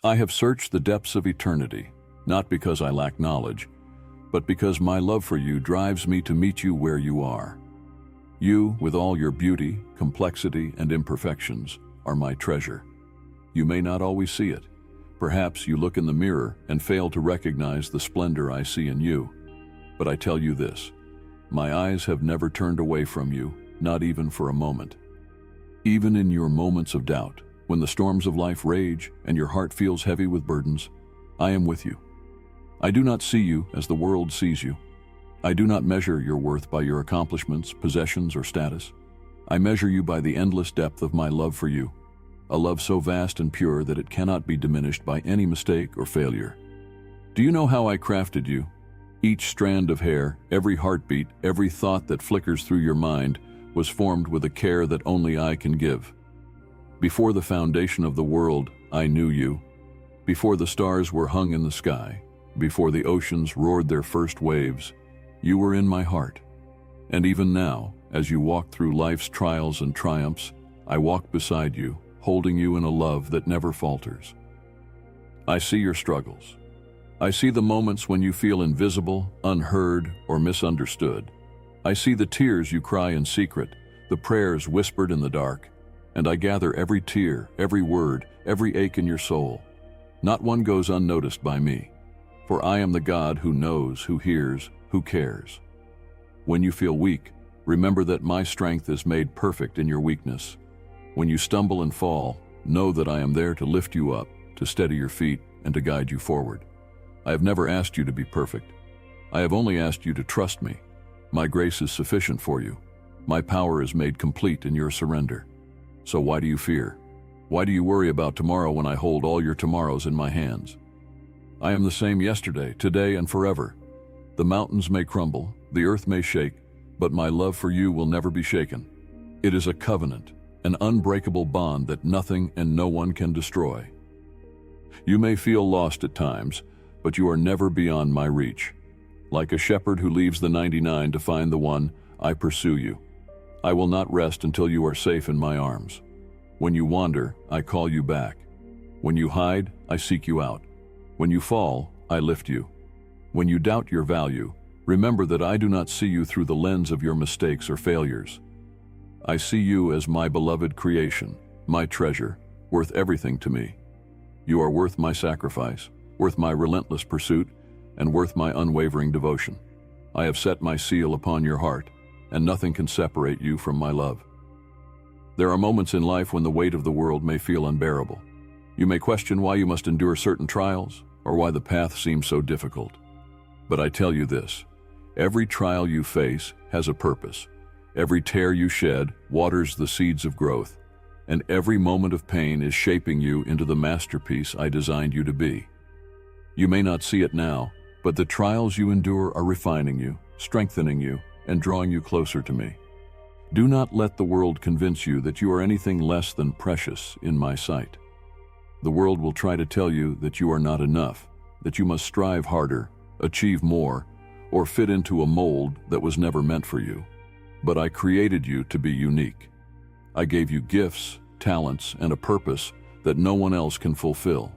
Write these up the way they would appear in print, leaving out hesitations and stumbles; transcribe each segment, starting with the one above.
I have searched the depths of eternity, not because I lack knowledge, but because my love for you drives me to meet you where you are. You, with all your beauty, complexity, and imperfections, are my treasure. You may not always see it. Perhaps you look in the mirror and fail to recognize the splendor I see in you. But I tell you this, my eyes have never turned away from you, not even for a moment. Even in your moments of doubt, when the storms of life rage and your heart feels heavy with burdens, I am with you. I do not see you as the world sees you. I do not measure your worth by your accomplishments, possessions, or status. I measure you by the endless depth of my love for you, a love so vast and pure that it cannot be diminished by any mistake or failure. Do you know how I crafted you? Each strand of hair, every heartbeat, every thought that flickers through your mind was formed with a care that only I can give. Before the foundation of the world, I knew you. Before the stars were hung in the sky, before the oceans roared their first waves, you were in my heart. And even now, as you walk through life's trials and triumphs, I walk beside you, holding you in a love that never falters. I see your struggles. I see the moments when you feel invisible, unheard, or misunderstood. I see the tears you cry in secret, the prayers whispered in the dark, and I gather every tear, every word, every ache in your soul. Not one goes unnoticed by me, for I am the God who knows, who hears, who cares. When you feel weak, remember that my strength is made perfect in your weakness. When you stumble and fall, know that I am there to lift you up, to steady your feet, and to guide you forward. I have never asked you to be perfect. I have only asked you to trust me. My grace is sufficient for you. My power is made complete in your surrender. So why do you fear? Why do you worry about tomorrow when I hold all your tomorrows in my hands? I am the same yesterday, today, and forever. The mountains may crumble, the earth may shake, but my love for you will never be shaken. It is a covenant, an unbreakable bond that nothing and no one can destroy. You may feel lost at times, but you are never beyond my reach. Like a shepherd who leaves the 99 to find the one, I pursue you. I will not rest until you are safe in my arms. When you wander, I call you back. When you hide, I seek you out. When you fall, I lift you. When you doubt your value, remember that I do not see you through the lens of your mistakes or failures. I see you as my beloved creation, my treasure, worth everything to me. You are worth my sacrifice, worth my relentless pursuit, and worth my unwavering devotion. I have set my seal upon your heart, and nothing can separate you from my love. There are moments in life when the weight of the world may feel unbearable. You may question why you must endure certain trials, or why the path seems so difficult. But I tell you this, every trial you face has a purpose. Every tear you shed waters the seeds of growth, and every moment of pain is shaping you into the masterpiece I designed you to be. You may not see it now, but the trials you endure are refining you, strengthening you, and drawing you closer to me. Do not let the world convince you that you are anything less than precious in my sight. The world will try to tell you that you are not enough, that you must strive harder, achieve more, or fit into a mold that was never meant for you. But I created you to be unique. I gave you gifts, talents, and a purpose that no one else can fulfill.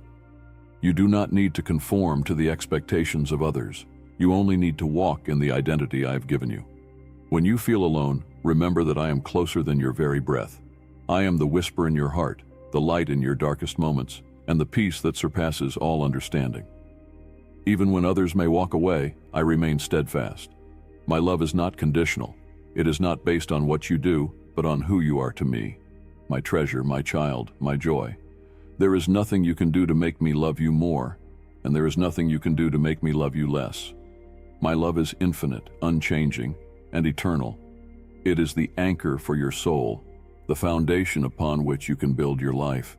You do not need to conform to the expectations of others. You only need to walk in the identity I have given you. When you feel alone, remember that I am closer than your very breath. I am the whisper in your heart, the light in your darkest moments, and the peace that surpasses all understanding. Even when others may walk away, I remain steadfast. My love is not conditional. It is not based on what you do, but on who you are to me. My treasure, my child, my joy. There is nothing you can do to make me love you more, and there is nothing you can do to make me love you less. My love is infinite, unchanging, and eternal. It is the anchor for your soul, the foundation upon which you can build your life.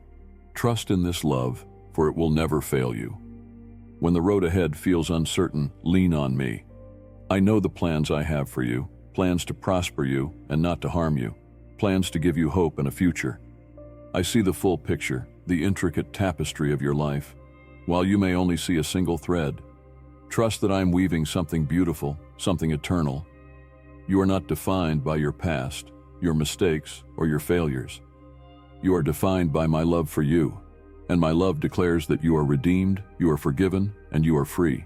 Trust in this love, for it will never fail you. When the road ahead feels uncertain, lean on me. I know the plans I have for you, plans to prosper you and not to harm you, plans to give you hope and a future. I see the full picture, the intricate tapestry of your life, while you may only see a single thread. Trust that I am weaving something beautiful, something eternal. You are not defined by your past, your mistakes, or your failures. You are defined by my love for you, and my love declares that you are redeemed, you are forgiven, and you are free.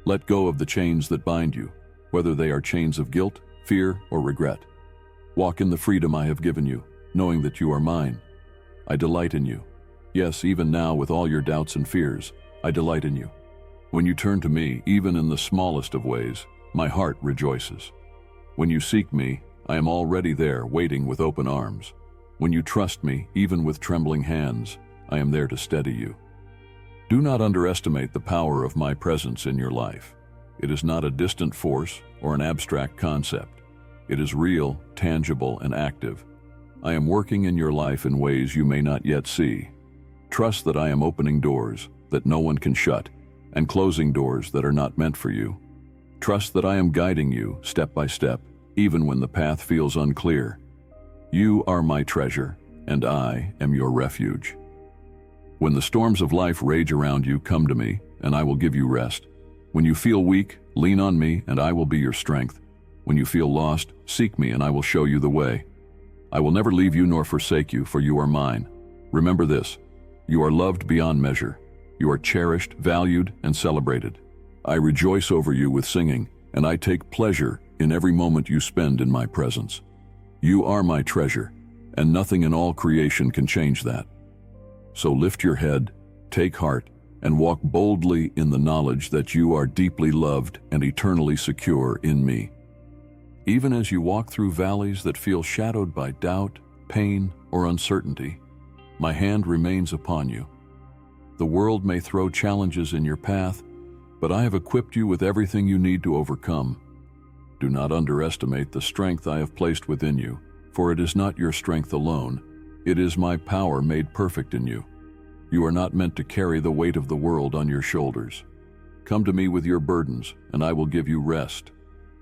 Let go of the chains that bind you, whether they are chains of guilt, fear, or regret. Walk in the freedom I have given you, knowing that you are mine. I delight in you. Yes, even now with all your doubts and fears, I delight in you. When you turn to me, even in the smallest of ways, my heart rejoices. When you seek me, I am already there, waiting with open arms. When you trust me, even with trembling hands, I am there to steady you. Do not underestimate the power of my presence in your life. It is not a distant force or an abstract concept. It is real, tangible, and active. I am working in your life in ways you may not yet see. Trust that I am opening doors that no one can shut and closing doors that are not meant for you. Trust that I am guiding you step by step, even when the path feels unclear. You are my treasure, and I am your refuge. When the storms of life rage around you, come to me, and I will give you rest. When you feel weak, lean on me, and I will be your strength. When you feel lost, seek me, and I will show you the way. I will never leave you nor forsake you, for you are mine. Remember this: you are loved beyond measure. You are cherished, valued, and celebrated. I rejoice over you with singing, and I take pleasure in every moment you spend in my presence. You are my treasure, and nothing in all creation can change that. So lift your head, take heart, and walk boldly in the knowledge that you are deeply loved and eternally secure in me. Even as you walk through valleys that feel shadowed by doubt, pain, or uncertainty, my hand remains upon you. The world may throw challenges in your path, but I have equipped you with everything you need to overcome. Do not underestimate the strength I have placed within you, for it is not your strength alone. It is my power made perfect in you. You are not meant to carry the weight of the world on your shoulders. Come to me with your burdens, and I will give you rest.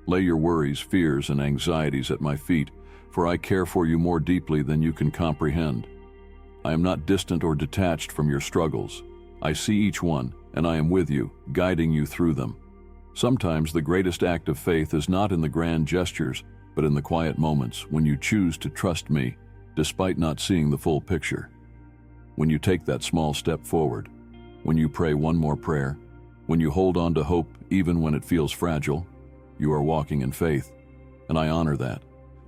Lay your worries, fears, and anxieties at my feet, for I care for you more deeply than you can comprehend. I am not distant or detached from your struggles. I see each one, and I am with you, guiding you through them. Sometimes the greatest act of faith is not in the grand gestures, but in the quiet moments when you choose to trust me, despite not seeing the full picture. When you take that small step forward, when you pray one more prayer, when you hold on to hope even when it feels fragile, you are walking in faith, and I honor that.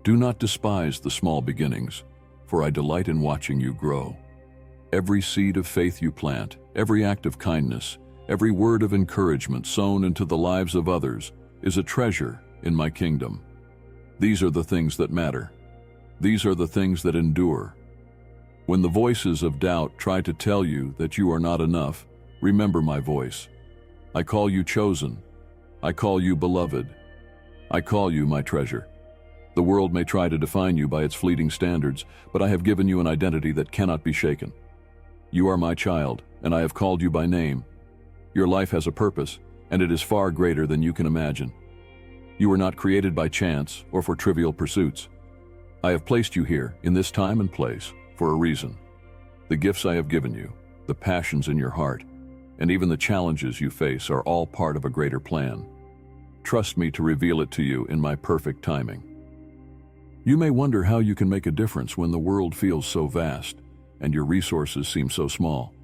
Do not despise the small beginnings, for I delight in watching you grow. Every seed of faith you plant, every act of kindness, every word of encouragement sown into the lives of others is a treasure in my kingdom. These are the things that matter. These are the things that endure. When the voices of doubt try to tell you that you are not enough, remember my voice. I call you chosen. I call you beloved. I call you my treasure. The world may try to define you by its fleeting standards, but I have given you an identity that cannot be shaken. You are my child, and I have called you by name. Your life has a purpose, and it is far greater than you can imagine. You were not created by chance or for trivial pursuits. I have placed you here, in this time and place, for a reason. The gifts I have given you, the passions in your heart, and even the challenges you face are all part of a greater plan. Trust me to reveal it to you in my perfect timing. You may wonder how you can make a difference when the world feels so vast and your resources seem so small.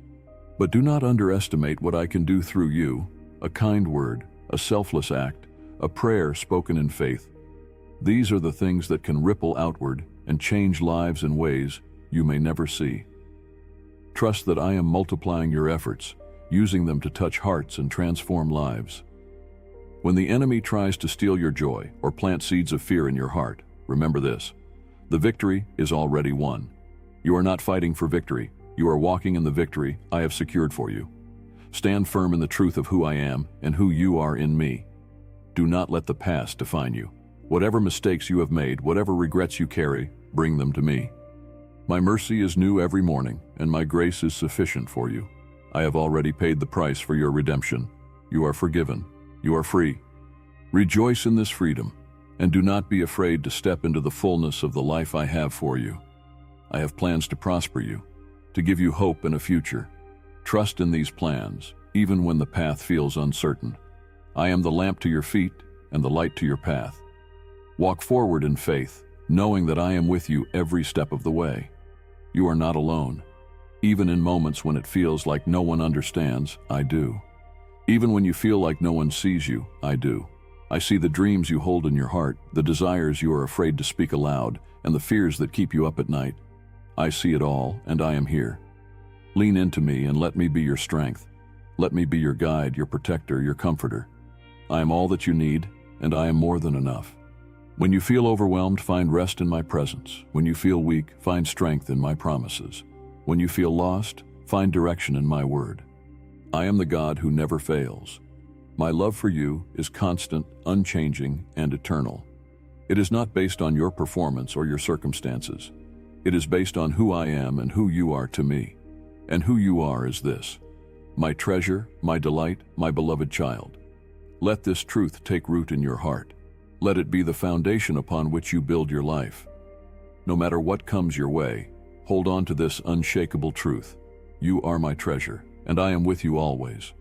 But do not underestimate what I can do through you: a kind word, a selfless act, a prayer spoken in faith. These are the things that can ripple outward and change lives in ways you may never see. Trust that I am multiplying your efforts, using them to touch hearts and transform lives. When the enemy tries to steal your joy or plant seeds of fear in your heart, remember this: the victory is already won. You are not fighting for victory. You are walking in the victory I have secured for you. Stand firm in the truth of who I am and who you are in me. Do not let the past define you. Whatever mistakes you have made, whatever regrets you carry, bring them to me. My mercy is new every morning, and my grace is sufficient for you. I have already paid the price for your redemption. You are forgiven. You are free. Rejoice in this freedom, and do not be afraid to step into the fullness of the life I have for you. I have plans to prosper you, to give you hope and a future. Trust in these plans, even when the path feels uncertain. I am the lamp to your feet and the light to your path. Walk forward in faith, knowing that I am with you every step of the way. You are not alone. Even in moments when it feels like no one understands, I do. Even when you feel like no one sees you, I do. I see the dreams you hold in your heart, the desires you are afraid to speak aloud, and the fears that keep you up at night. I see it all, and I am here. Lean into me and let me be your strength. Let me be your guide, your protector, your comforter. I am all that you need, and I am more than enough. When you feel overwhelmed, find rest in my presence. When you feel weak, find strength in my promises. When you feel lost, find direction in my word. I am the God who never fails. My love for you is constant, unchanging, and eternal. It is not based on your performance or your circumstances. It is based on who I am and who you are to me. And who you are is this: my treasure, my delight, my beloved child. Let this truth take root in your heart. Let it be the foundation upon which you build your life. No matter what comes your way, hold on to this unshakable truth. You are my treasure, and I am with you always.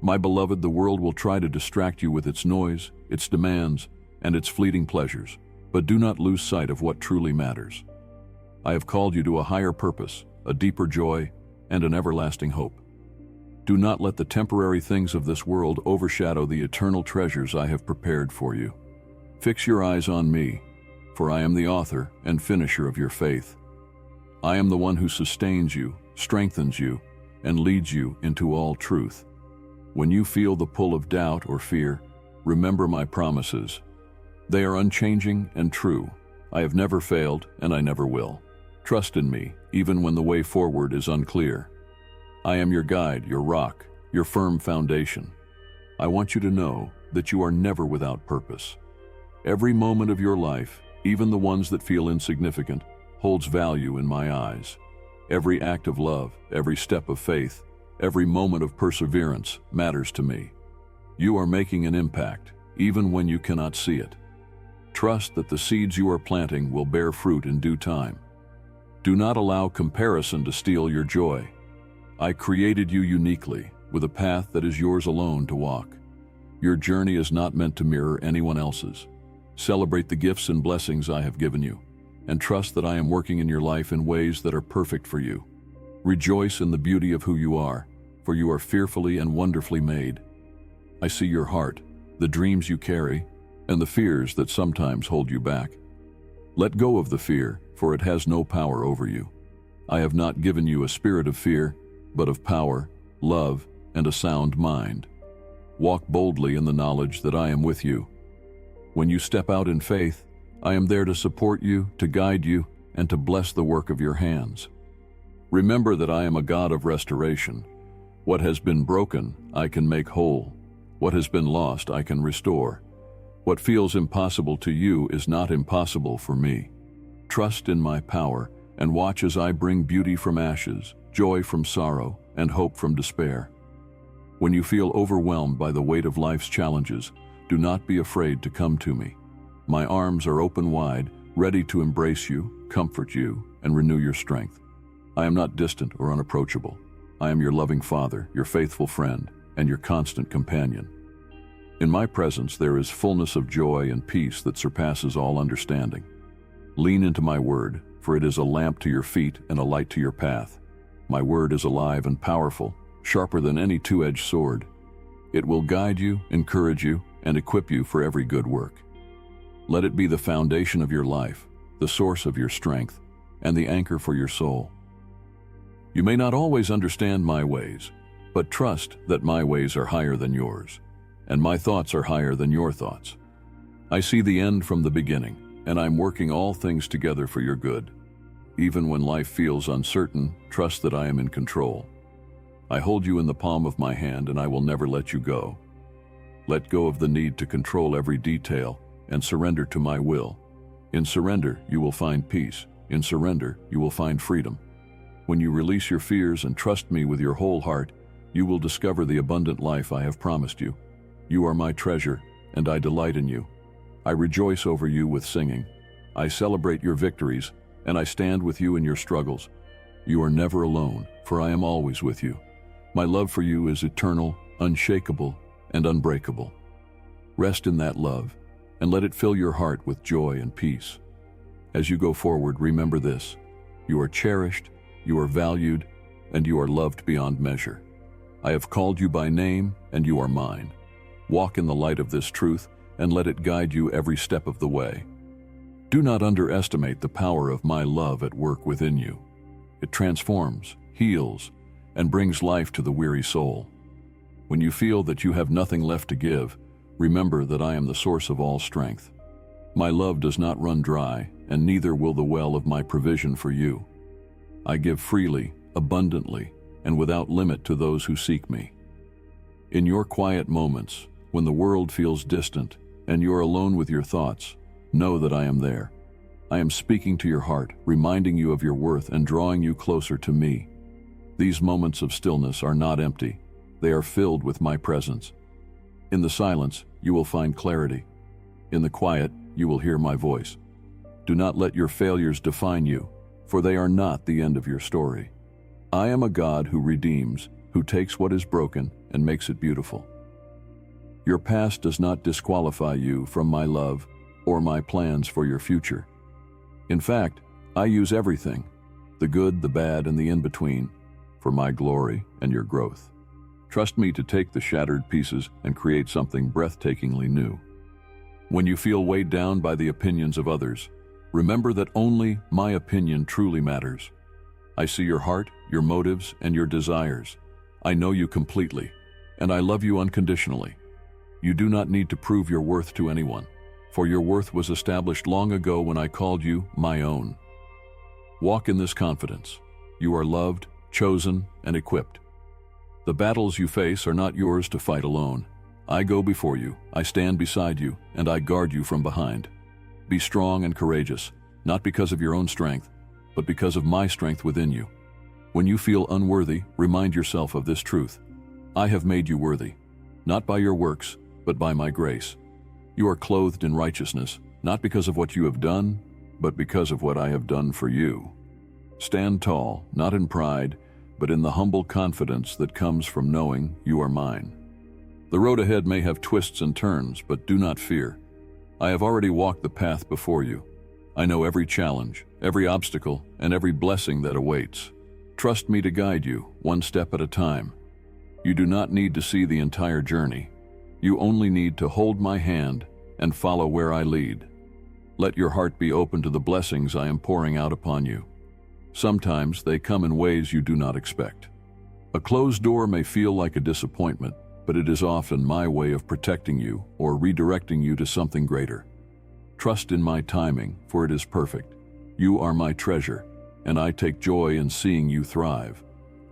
My beloved, the world will try to distract you with its noise, its demands, and its fleeting pleasures, but do not lose sight of what truly matters. I have called you to a higher purpose, a deeper joy, and an everlasting hope. Do not let the temporary things of this world overshadow the eternal treasures I have prepared for you. Fix your eyes on me, for I am the author and finisher of your faith. I am the one who sustains you, strengthens you, and leads you into all truth. When you feel the pull of doubt or fear, remember my promises. They are unchanging and true. I have never failed, and I never will. Trust in me, even when the way forward is unclear. I am your guide, your rock, your firm foundation. I want you to know that you are never without purpose. Every moment of your life, even the ones that feel insignificant, holds value in my eyes. Every act of love, every step of faith, every moment of perseverance matters to me. You are making an impact, even when you cannot see it. Trust that the seeds you are planting will bear fruit in due time. Do not allow comparison to steal your joy. I created you uniquely, with a path that is yours alone to walk. Your journey is not meant to mirror anyone else's. Celebrate the gifts and blessings I have given you, and trust that I am working in your life in ways that are perfect for you. Rejoice in the beauty of who you are, for you are fearfully and wonderfully made. I see your heart, the dreams you carry, and the fears that sometimes hold you back. Let go of the fear, for it has no power over you. I have not given you a spirit of fear, but of power, love, and a sound mind. Walk boldly in the knowledge that I am with you. When you step out in faith, I am there to support you, to guide you, and to bless the work of your hands. Remember that I am a God of restoration. What has been broken, I can make whole. What has been lost, I can restore. What feels impossible to you is not impossible for me. Trust in my power, and watch as I bring beauty from ashes, joy from sorrow, and hope from despair. When you feel overwhelmed by the weight of life's challenges, do not be afraid to come to me. My arms are open wide, ready to embrace you, comfort you, and renew your strength. I am not distant or unapproachable. I am your loving Father, your faithful friend, and your constant companion. In my presence there is fullness of joy and peace that surpasses all understanding. Lean into my word, for it is a lamp to your feet and a light to your path. My word is alive and powerful, sharper than any two-edged sword. It will guide you, encourage you, and equip you for every good work. Let it be the foundation of your life, the source of your strength, and the anchor for your soul. You may not always understand my ways, but trust that my ways are higher than yours, and my thoughts are higher than your thoughts. I see the end from the beginning, and I'm working all things together for your good. Even when life feels uncertain, trust that I am in control. I hold you in the palm of my hand, and I will never let you go. Let go of the need to control every detail and surrender to my will. In surrender, you will find peace. In surrender, you will find freedom. When you release your fears and trust me with your whole heart, you will discover the abundant life I have promised you. You are my treasure, and I delight in you. I rejoice over you with singing. I celebrate your victories, and I stand with you in your struggles. You are never alone, for I am always with you. My love for you is eternal, unshakable, and unbreakable. Rest in that love, and let it fill your heart with joy and peace. As you go forward, remember this: you are cherished, you are valued, and you are loved beyond measure. I have called you by name, and you are mine. Walk in the light of this truth, and let it guide you every step of the way. Do not underestimate the power of my love at work within you. It transforms, heals, and brings life to the weary soul. When you feel that you have nothing left to give, remember that I am the source of all strength. My love does not run dry, and neither will the well of my provision for you. I give freely, abundantly, and without limit to those who seek me. In your quiet moments, when the world feels distant and you're alone with your thoughts, know that I am there. I am speaking to your heart, reminding you of your worth and drawing you closer to me. These moments of stillness are not empty. They are filled with my presence. In the silence, you will find clarity. In the quiet, you will hear my voice. Do not let your failures define you, for they are not the end of your story. I am a God who redeems, who takes what is broken and makes it beautiful. Your past does not disqualify you from my love or my plans for your future. In fact, I use everything, the good, the bad, and the in-between, for my glory and your growth. Trust me to take the shattered pieces and create something breathtakingly new. When you feel weighed down by the opinions of others, remember that only my opinion truly matters. I see your heart, your motives, and your desires. I know you completely, and I love you unconditionally. You do not need to prove your worth to anyone, for your worth was established long ago when I called you my own. Walk in this confidence. You are loved, chosen, and equipped. The battles you face are not yours to fight alone. I go before you, I stand beside you, and I guard you from behind. Be strong and courageous, not because of your own strength, but because of my strength within you. When you feel unworthy, remind yourself of this truth. I have made you worthy, not by your works, but by my grace. You are clothed in righteousness, not because of what you have done, but because of what I have done for you. Stand tall, not in pride, but in the humble confidence that comes from knowing you are mine. The road ahead may have twists and turns, but do not fear. I have already walked the path before you. I know every challenge, every obstacle, and every blessing that awaits. Trust me to guide you, one step at a time. You do not need to see the entire journey. You only need to hold my hand and follow where I lead. Let your heart be open to the blessings I am pouring out upon you. Sometimes they come in ways you do not expect. A closed door may feel like a disappointment, but it is often my way of protecting you or redirecting you to something greater. Trust in my timing, for it is perfect. You are my treasure, and I take joy in seeing you thrive.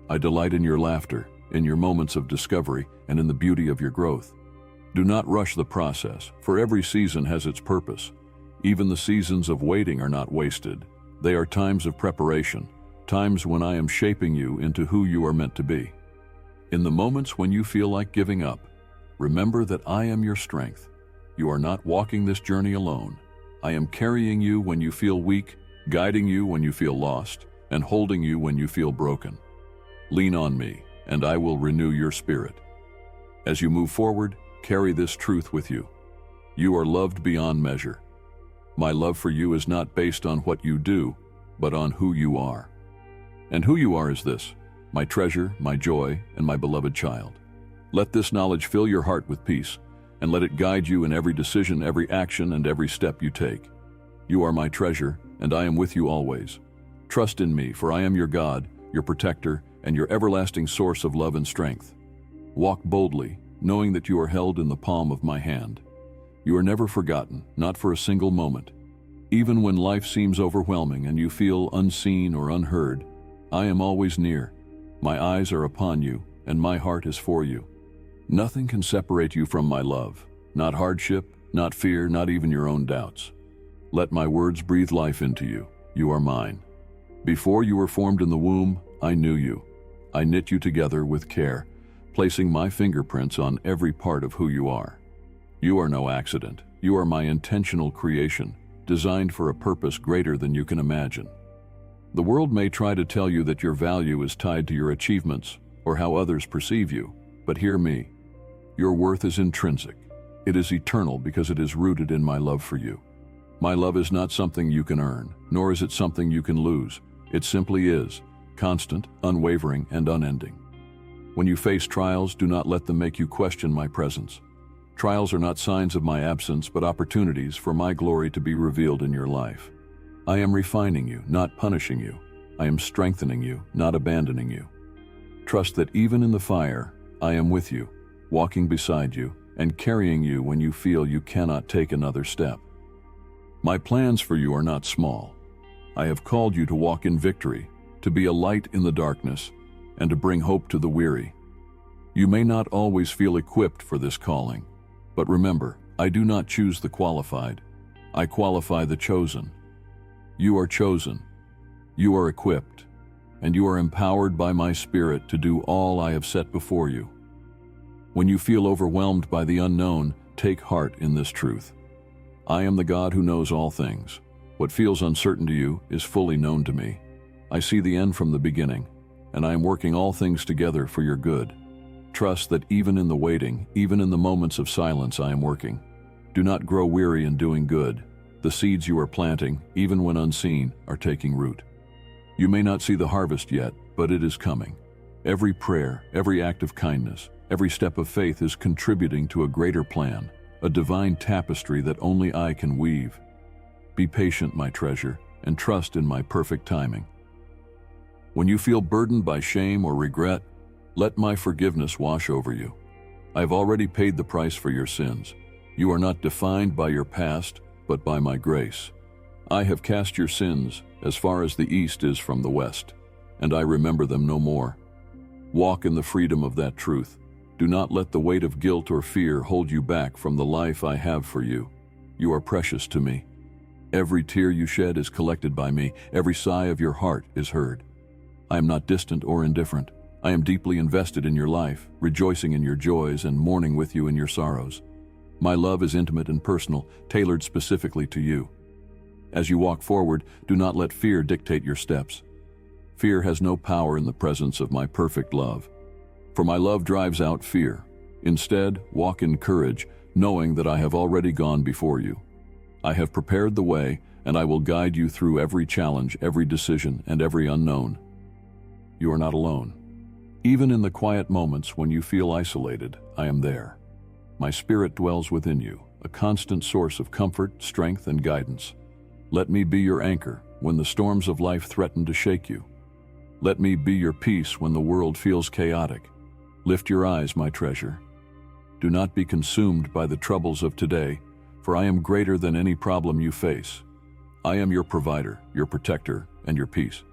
I delight in your laughter, in your moments of discovery, and in the beauty of your growth. Do not rush the process, for every season has its purpose. Even the seasons of waiting are not wasted. They are times of preparation, times when I am shaping you into who you are meant to be. In the moments when you feel like giving up, remember that I am your strength. You are not walking this journey alone. I am carrying you when you feel weak, guiding you when you feel lost, and holding you when you feel broken. Lean on me, and I will renew your spirit. As you move forward, carry this truth with you. You are loved beyond measure. My love for you is not based on what you do, but on who you are. And who you are is this: my treasure, my joy, and my beloved child. Let this knowledge fill your heart with peace, and let it guide you in every decision, every action, and every step you take. You are my treasure, and I am with you always. Trust in me, for I am your God, your protector, and your everlasting source of love and strength. Walk boldly, knowing that you are held in the palm of my hand. You are never forgotten, not for a single moment. Even when life seems overwhelming and you feel unseen or unheard, I am always near. My eyes are upon you, and my heart is for you. Nothing can separate you from my love, not hardship, not fear, not even your own doubts. Let my words breathe life into you. You are mine. Before you were formed in the womb, I knew you. I knit you together with care, placing my fingerprints on every part of who you are. You are no accident. You are my intentional creation, designed for a purpose greater than you can imagine. The world may try to tell you that your value is tied to your achievements or how others perceive you, but hear me. Your worth is intrinsic. It is eternal because it is rooted in my love for you. My love is not something you can earn, nor is it something you can lose. It simply is, constant, unwavering, and unending. When you face trials, do not let them make you question my presence. Trials are not signs of my absence, but opportunities for my glory to be revealed in your life. I am refining you, not punishing you. I am strengthening you, not abandoning you. Trust that even in the fire, I am with you, walking beside you, and carrying you when you feel you cannot take another step. My plans for you are not small. I have called you to walk in victory, to be a light in the darkness, and to bring hope to the weary. You may not always feel equipped for this calling, but remember, I do not choose the qualified. I qualify the chosen. You are chosen. You are equipped, and you are empowered by my Spirit to do all I have set before you. When you feel overwhelmed by the unknown, take heart in this truth. I am the God who knows all things. What feels uncertain to you is fully known to me. I see the end from the beginning, and I am working all things together for your good. Trust that even in the waiting, even in the moments of silence, I am working. Do not grow weary in doing good. The seeds you are planting, even when unseen, are taking root. You may not see the harvest yet, but it is coming. Every prayer, every act of kindness, every step of faith is contributing to a greater plan, a divine tapestry that only I can weave. Be patient, my treasure, and trust in my perfect timing. When you feel burdened by shame or regret, let my forgiveness wash over you. I have already paid the price for your sins. You are not defined by your past, but by my grace. I have cast your sins as far as the east is from the west, and I remember them no more. Walk in the freedom of that truth. Do not let the weight of guilt or fear hold you back from the life I have for you. You are precious to me. Every tear you shed is collected by me. Every sigh of your heart is heard. I am not distant or indifferent. I am deeply invested in your life, rejoicing in your joys and mourning with you in your sorrows. My love is intimate and personal, tailored specifically to you. As you walk forward, do not let fear dictate your steps. Fear has no power in the presence of my perfect love. For my love drives out fear. Instead, walk in courage, knowing that I have already gone before you. I have prepared the way, and I will guide you through every challenge, every decision, and every unknown. You are not alone. Even in the quiet moments when you feel isolated, I am there. My Spirit dwells within you, a constant source of comfort, strength, and guidance. Let me be your anchor when the storms of life threaten to shake you. Let me be your peace when the world feels chaotic. Lift your eyes, my treasure. Do not be consumed by the troubles of today, for I am greater than any problem you face. I am your provider, your protector, and your peace.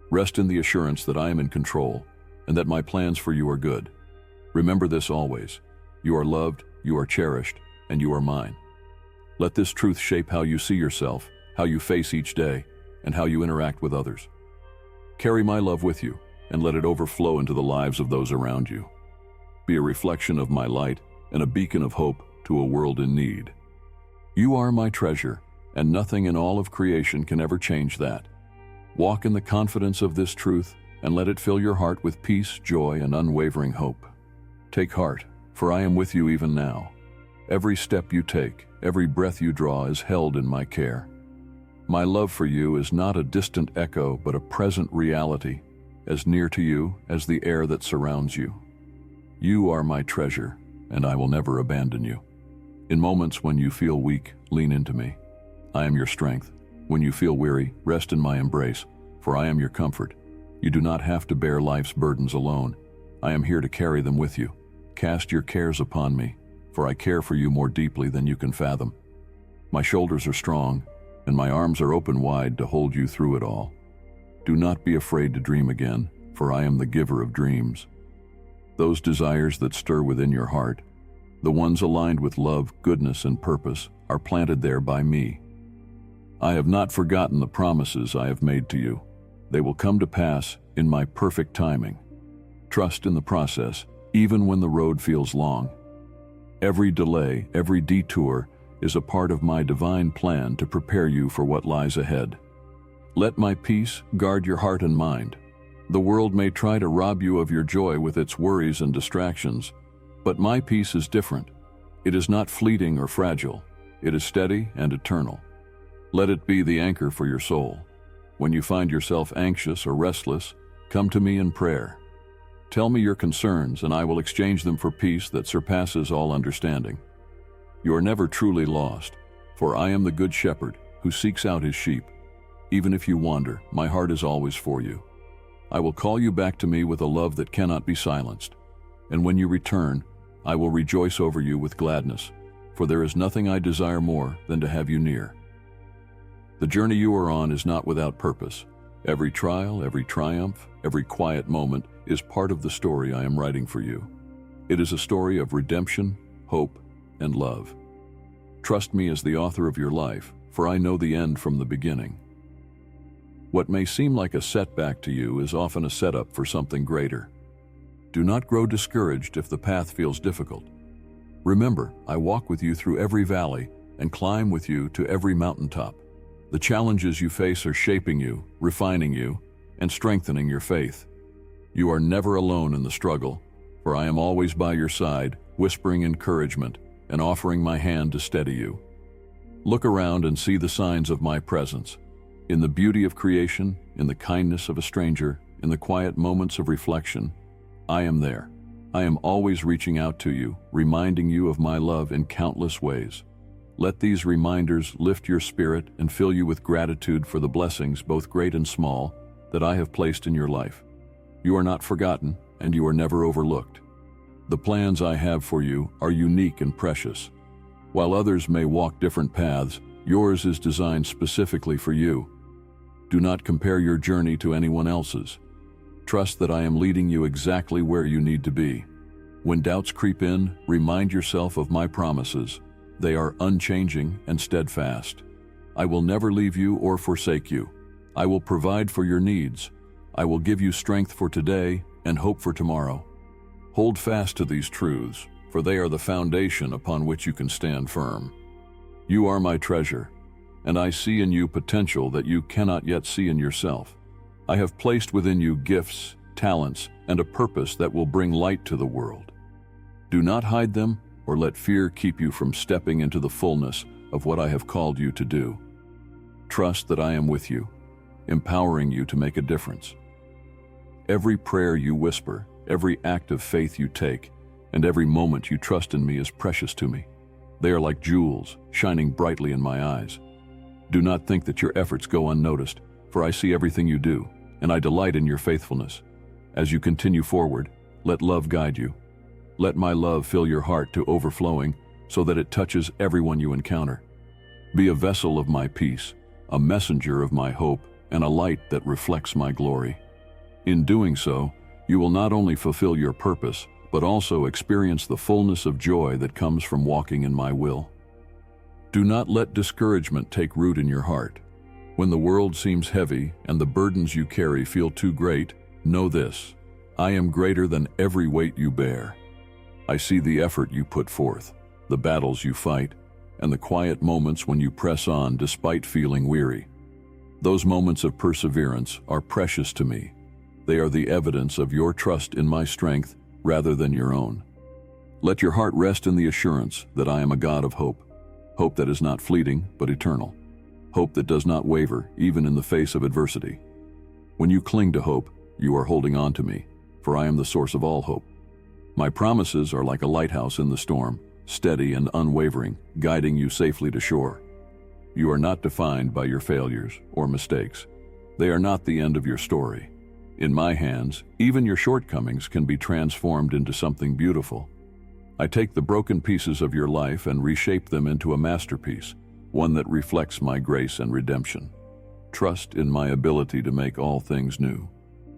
Rest in the assurance that I am in control, and that my plans for you are good. Remember this always. You are loved, you are cherished, and you are mine. Let this truth shape how you see yourself, how you face each day, and how you interact with others. Carry my love with you, and let it overflow into the lives of those around you. Be a reflection of my light and a beacon of hope to a world in need. You are my treasure, and nothing in all of creation can ever change that. Walk in the confidence of this truth, and let it fill your heart with peace, joy, and unwavering hope. Take heart, for I am with you even now. Every step you take, every breath you draw is held in my care. My love for you is not a distant echo, but a present reality, as near to you as the air that surrounds you. You are my treasure, and I will never abandon you. In moments when you feel weak, lean into me. I am your strength. When you feel weary, rest in my embrace, for I am your comfort. You do not have to bear life's burdens alone. I am here to carry them with you. Cast your cares upon me, for I care for you more deeply than you can fathom. My shoulders are strong, and my arms are open wide to hold you through it all. Do not be afraid to dream again, for I am the giver of dreams. Those desires that stir within your heart, the ones aligned with love, goodness, and purpose, are planted there by me. I have not forgotten the promises I have made to you. They will come to pass in my perfect timing. Trust in the process, even when the road feels long. Every delay, every detour, is a part of my divine plan to prepare you for what lies ahead. Let my peace guard your heart and mind. The world may try to rob you of your joy with its worries and distractions, but my peace is different. It is not fleeting or fragile. It is steady and eternal. Let it be the anchor for your soul. When you find yourself anxious or restless, Come to me in prayer. Tell me your concerns, and I will exchange them for peace that surpasses all understanding. You are never truly lost, for I am the good shepherd who seeks out his sheep. Even if you wander, my heart is always for you. I will call you back to me with a love that cannot be silenced. And when you return, I will rejoice over you with gladness, for there is nothing I desire more than to have you near. The journey you are on is not without purpose. Every trial, every triumph, every quiet moment is part of the story I am writing for you. It is a story of redemption, hope, and love. Trust me as the author of your life, for I know the end from the beginning. What may seem like a setback to you is often a setup for something greater. Do not grow discouraged if the path feels difficult. Remember, I walk with you through every valley and climb with you to every mountaintop. The challenges you face are shaping you, refining you, and strengthening your faith. You are never alone in the struggle, for I am always by your side, whispering encouragement and offering my hand to steady you. Look around and see the signs of my presence. In the beauty of creation, in the kindness of a stranger, in the quiet moments of reflection, I am there. I am always reaching out to you, reminding you of my love in countless ways. Let these reminders lift your spirit and fill you with gratitude for the blessings, both great and small, that I have placed in your life. You are not forgotten, and you are never overlooked. The plans I have for you are unique and precious. While others may walk different paths, yours is designed specifically for you. Do not compare your journey to anyone else's. Trust that I am leading you exactly where you need to be. When doubts creep in, remind yourself of my promises. They are unchanging and steadfast. I will never leave you or forsake you. I will provide for your needs. I will give you strength for today and hope for tomorrow. Hold fast to these truths, for they are the foundation upon which you can stand firm. You are my treasure, and I see in you potential that you cannot yet see in yourself. I have placed within you gifts, talents, and a purpose that will bring light to the world. Do not hide them or let fear keep you from stepping into the fullness of what I have called you to do. Trust that I am with you, empowering you to make a difference. Every prayer you whisper, every act of faith you take, and every moment you trust in me is precious to me. They are like jewels, shining brightly in my eyes. Do not think that your efforts go unnoticed, for I see everything you do, and I delight in your faithfulness. As you continue forward, let love guide you. Let my love fill your heart to overflowing so that it touches everyone you encounter. Be a vessel of my peace, a messenger of my hope, and a light that reflects my glory. In doing so, you will not only fulfill your purpose, but also experience the fullness of joy that comes from walking in my will. Do not let discouragement take root in your heart. When the world seems heavy and the burdens you carry feel too great, know this: I am greater than every weight you bear. I see the effort you put forth, the battles you fight, and the quiet moments when you press on despite feeling weary. Those moments of perseverance are precious to me. They are the evidence of your trust in my strength rather than your own. Let your heart rest in the assurance that I am a God of hope, hope that is not fleeting but eternal, hope that does not waver even in the face of adversity. When you cling to hope, you are holding on to me, for I am the source of all hope. My promises are like a lighthouse in the storm, steady and unwavering, guiding you safely to shore. You are not defined by your failures or mistakes. They are not the end of your story. In my hands, even your shortcomings can be transformed into something beautiful. I take the broken pieces of your life and reshape them into a masterpiece, one that reflects my grace and redemption. Trust in my ability to make all things new.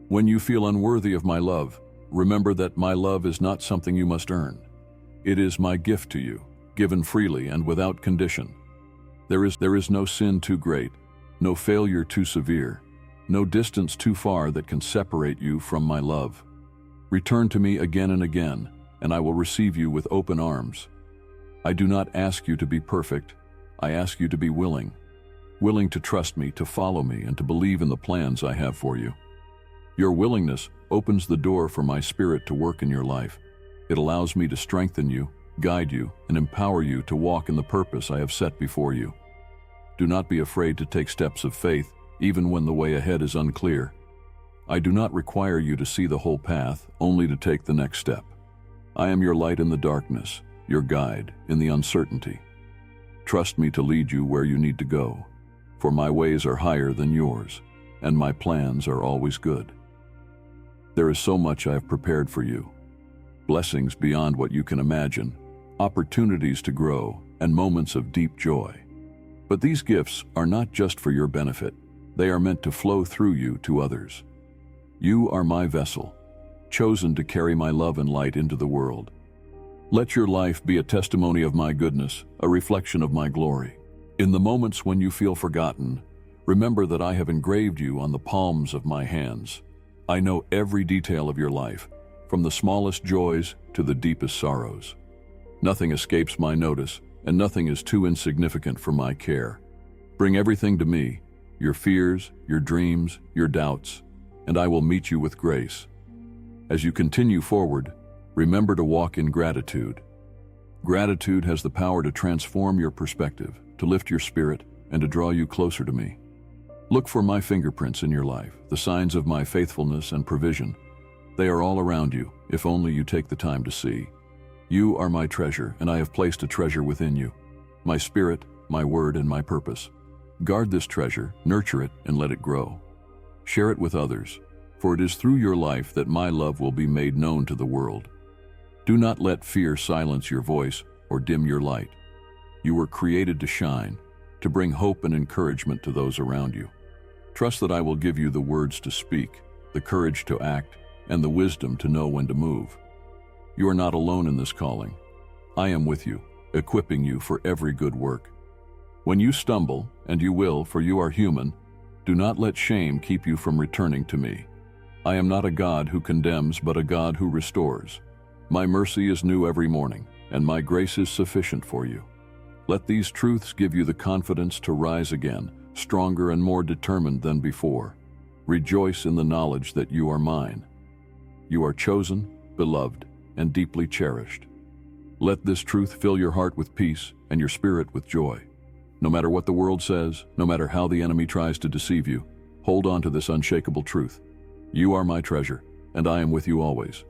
When you feel unworthy of my love, remember that my love is not something you must earn. It is my gift to you, given freely and without condition. There is no sin too great, no failure too severe, no distance too far that can separate you from my love. Return to me again and again, and I will receive you with open arms. I do not ask you to be perfect. I ask you to be willing to trust me, to follow me, and to believe in the plans I have for you. Your willingness opens the door for my spirit to work in your life. It allows me to strengthen you, guide you, and empower you to walk in the purpose I have set before you. Do not be afraid to take steps of faith, even when the way ahead is unclear. I do not require you to see the whole path, only to take the next step. I am your light in the darkness, your guide in the uncertainty. Trust me to lead you where you need to go, for my ways are higher than yours, and my plans are always good. There is so much I have prepared for you. Blessings beyond what you can imagine, opportunities to grow, and moments of deep joy. But these gifts are not just for your benefit. They are meant to flow through you to others. You are my vessel, chosen to carry my love and light into the world. Let your life be a testimony of my goodness, a reflection of my glory. In the moments when you feel forgotten, remember that I have engraved you on the palms of my hands. I know every detail of your life, from the smallest joys to the deepest sorrows. Nothing escapes my notice, and nothing is too insignificant for my care. Bring everything to me, your fears, your dreams, your doubts, and I will meet you with grace. As you continue forward, remember to walk in gratitude. Gratitude has the power to transform your perspective, to lift your spirit, and to draw you closer to me. Look for my fingerprints in your life, the signs of my faithfulness and provision. They are all around you, if only you take the time to see. You are my treasure, and I have placed a treasure within you, my spirit, my word, and my purpose. Guard this treasure, nurture it, and let it grow. Share it with others, for it is through your life that my love will be made known to the world. Do not let fear silence your voice or dim your light. You were created to shine, to bring hope and encouragement to those around you. Trust that I will give you the words to speak, the courage to act, and the wisdom to know when to move. You are not alone in this calling. I am with you, equipping you for every good work. When you stumble, and you will, for you are human, do not let shame keep you from returning to me. I am not a God who condemns, but a God who restores. My mercy is new every morning, and my grace is sufficient for you. Let these truths give you the confidence to rise again, stronger and more determined than before. Rejoice in the knowledge that you are mine. You are chosen, beloved, and deeply cherished. Let this truth fill your heart with peace and your spirit with joy. No matter what the world says, no matter how the enemy tries to deceive you, hold on to this unshakable truth. You are my treasure, and I am with you always.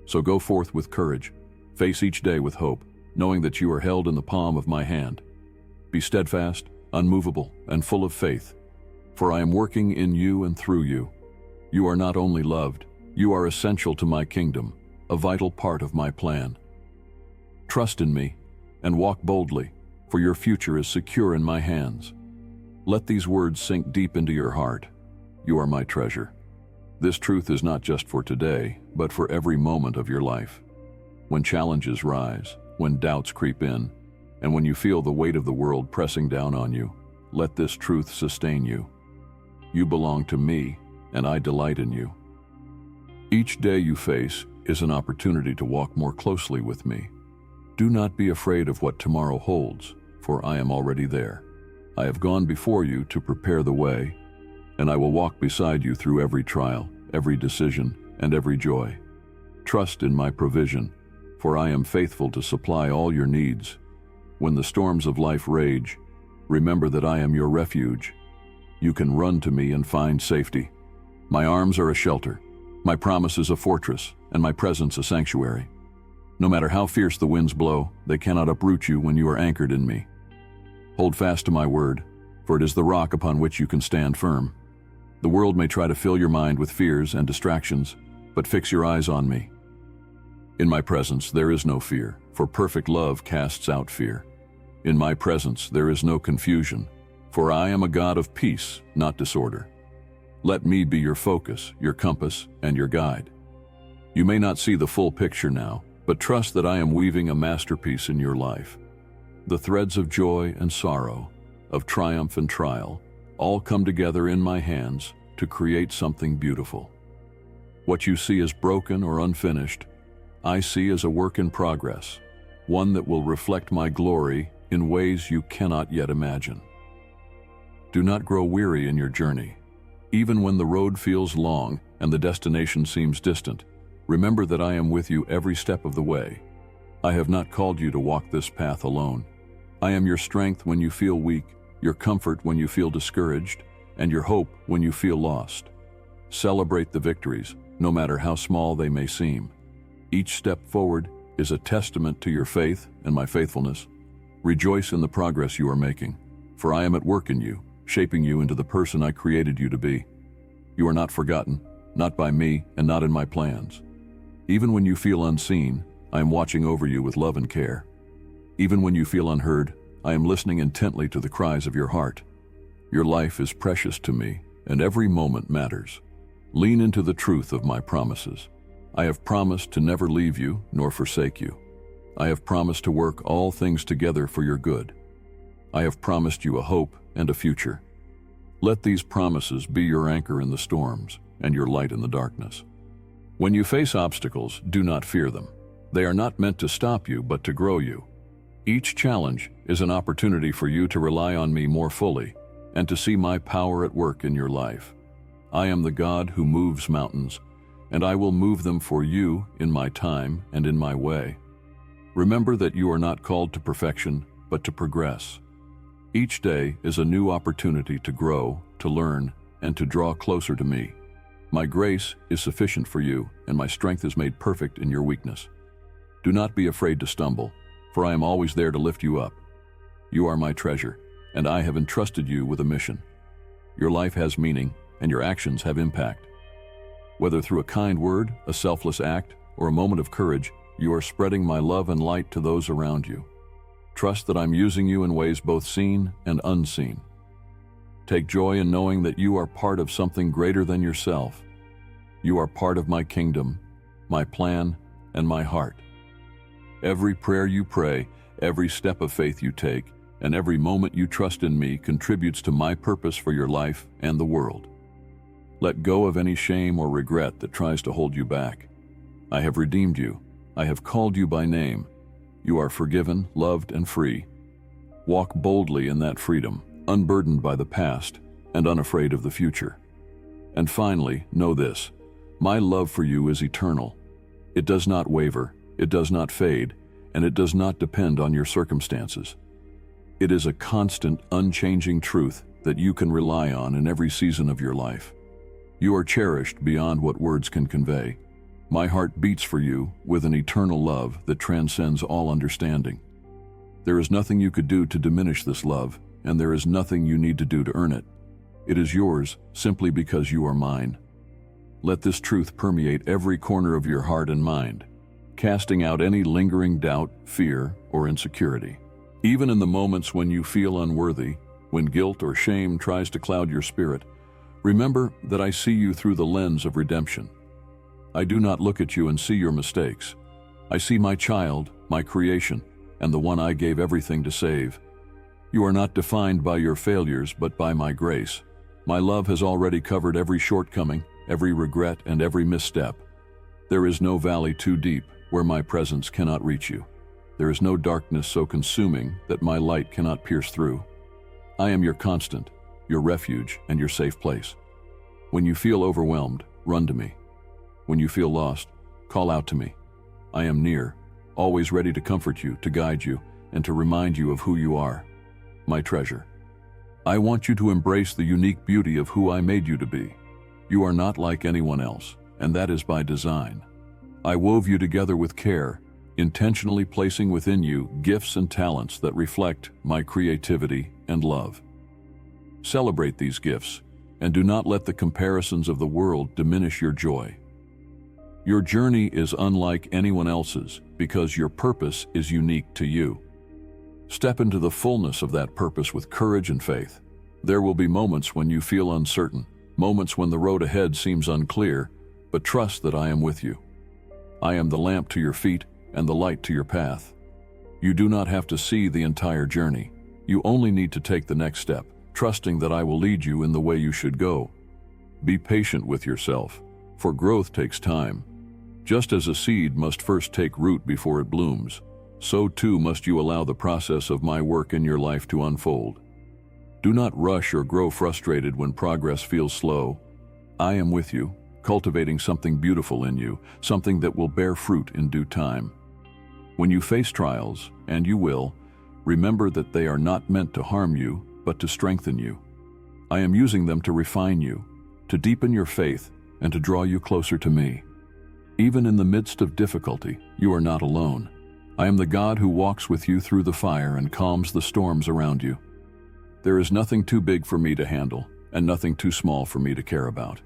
So go forth with courage, face each day with hope, knowing that you are held in the palm of my hand. Be steadfast, unmovable, and full of faith, for I am working in you and through you. You are not only loved, you are essential to my kingdom, a vital part of my plan. Trust in me, and walk boldly, for your future is secure in my hands. Let these words sink deep into your heart. You are my treasure. This truth is not just for today, but for every moment of your life. When challenges rise, when doubts creep in, and when you feel the weight of the world pressing down on you, let this truth sustain you. You belong to me, and I delight in you. Each day you face is an opportunity to walk more closely with me. Do not be afraid of what tomorrow holds, for I am already there. I have gone before you to prepare the way, and I will walk beside you through every trial, every decision, and every joy. Trust in my provision, for I am faithful to supply all your needs. When the storms of life rage, remember that I am your refuge. You can run to me and find safety. My arms are a shelter, my promise is a fortress, and my presence a sanctuary. No matter how fierce the winds blow, they cannot uproot you when you are anchored in me. Hold fast to my word, for it is the rock upon which you can stand firm. The world may try to fill your mind with fears and distractions, but fix your eyes on me. In my presence there is no fear, for perfect love casts out fear. In my presence there is no confusion, for I am a God of peace, not disorder. Let me be your focus, your compass, and your guide. You may not see the full picture now, but trust that I am weaving a masterpiece in your life. The threads of joy and sorrow, of triumph and trial, all come together in my hands to create something beautiful. What you see as broken or unfinished, I see as a work in progress, one that will reflect my glory in ways you cannot yet imagine. Do not grow weary in your journey. Even when the road feels long and the destination seems distant, remember that I am with you every step of the way. I have not called you to walk this path alone. I am your strength when you feel weak, your comfort when you feel discouraged, and your hope when you feel lost. Celebrate the victories, no matter how small they may seem. Each step forward is a testament to your faith and my faithfulness. Rejoice in the progress you are making, for I am at work in you, shaping you into the person I created you to be. You are not forgotten, not by me and not in my plans. Even when you feel unseen, I am watching over you with love and care. Even when you feel unheard, I am listening intently to the cries of your heart. Your life is precious to me, and every moment matters. Lean into the truth of my promises. I have promised to never leave you nor forsake you. I have promised to work all things together for your good. I have promised you a hope and a future. Let these promises be your anchor in the storms and your light in the darkness. When you face obstacles, do not fear them. They are not meant to stop you, but to grow you. Each challenge is an opportunity for you to rely on me more fully and to see my power at work in your life. I am the God who moves mountains, and I will move them for you in my time and in my way. Remember that you are not called to perfection, but to progress. Each day is a new opportunity to grow, to learn, and to draw closer to me. My grace is sufficient for you, and my strength is made perfect in your weakness. Do not be afraid to stumble, for I am always there to lift you up. You are my treasure, and I have entrusted you with a mission. Your life has meaning, and your actions have impact. Whether through a kind word, a selfless act, or a moment of courage, you are spreading my love and light to those around you. Trust that I'm using you in ways both seen and unseen. Take joy in knowing that you are part of something greater than yourself. You are part of my kingdom, my plan, and my heart. Every prayer you pray, every step of faith you take, and every moment you trust in me contributes to my purpose for your life and the world. Let go of any shame or regret that tries to hold you back. I have redeemed you. I have called you by name. You are forgiven, loved, and free. Walk boldly in that freedom, unburdened by the past and unafraid of the future. And finally, know this: my love for you is eternal. It does not waver, it does not fade, and it does not depend on your circumstances. It is a constant, unchanging truth that you can rely on in every season of your life. You are cherished beyond what words can convey. My heart beats for you with an eternal love that transcends all understanding. There is nothing you could do to diminish this love, and there is nothing you need to do to earn it. It is yours simply because you are mine. Let this truth permeate every corner of your heart and mind, casting out any lingering doubt, fear, or insecurity. Even in the moments when you feel unworthy, when guilt or shame tries to cloud your spirit, remember that I see you through the lens of redemption. I do not look at you and see your mistakes. I see my child, my creation, and the one I gave everything to save. You are not defined by your failures, but by my grace. My love has already covered every shortcoming, every regret, and every misstep. There is no valley too deep where my presence cannot reach you. There is no darkness so consuming that my light cannot pierce through. I am your constant, your refuge, and your safe place. When you feel overwhelmed, run to me. When you feel lost, call out to me. I am near, always ready to comfort you, to guide you, and to remind you of who you are, my treasure. I want you to embrace the unique beauty of who I made you to be. You are not like anyone else, and that is by design. I wove you together with care, intentionally placing within you gifts and talents that reflect my creativity and love. Celebrate these gifts, and do not let the comparisons of the world diminish your joy. Your journey is unlike anyone else's because your purpose is unique to you. Step into the fullness of that purpose with courage and faith. There will be moments when you feel uncertain, moments when the road ahead seems unclear, but trust that I am with you. I am the lamp to your feet and the light to your path. You do not have to see the entire journey. You only need to take the next step, trusting that I will lead you in the way you should go. Be patient with yourself, for growth takes time. Just as a seed must first take root before it blooms, so too must you allow the process of my work in your life to unfold. Do not rush or grow frustrated when progress feels slow. I am with you, cultivating something beautiful in you, something that will bear fruit in due time. When you face trials, and you will, remember that they are not meant to harm you, but to strengthen you. I am using them to refine you, to deepen your faith, and to draw you closer to me. Even in the midst of difficulty, you are not alone. I am the God who walks with you through the fire and calms the storms around you. There is nothing too big for me to handle, and nothing too small for me to care about.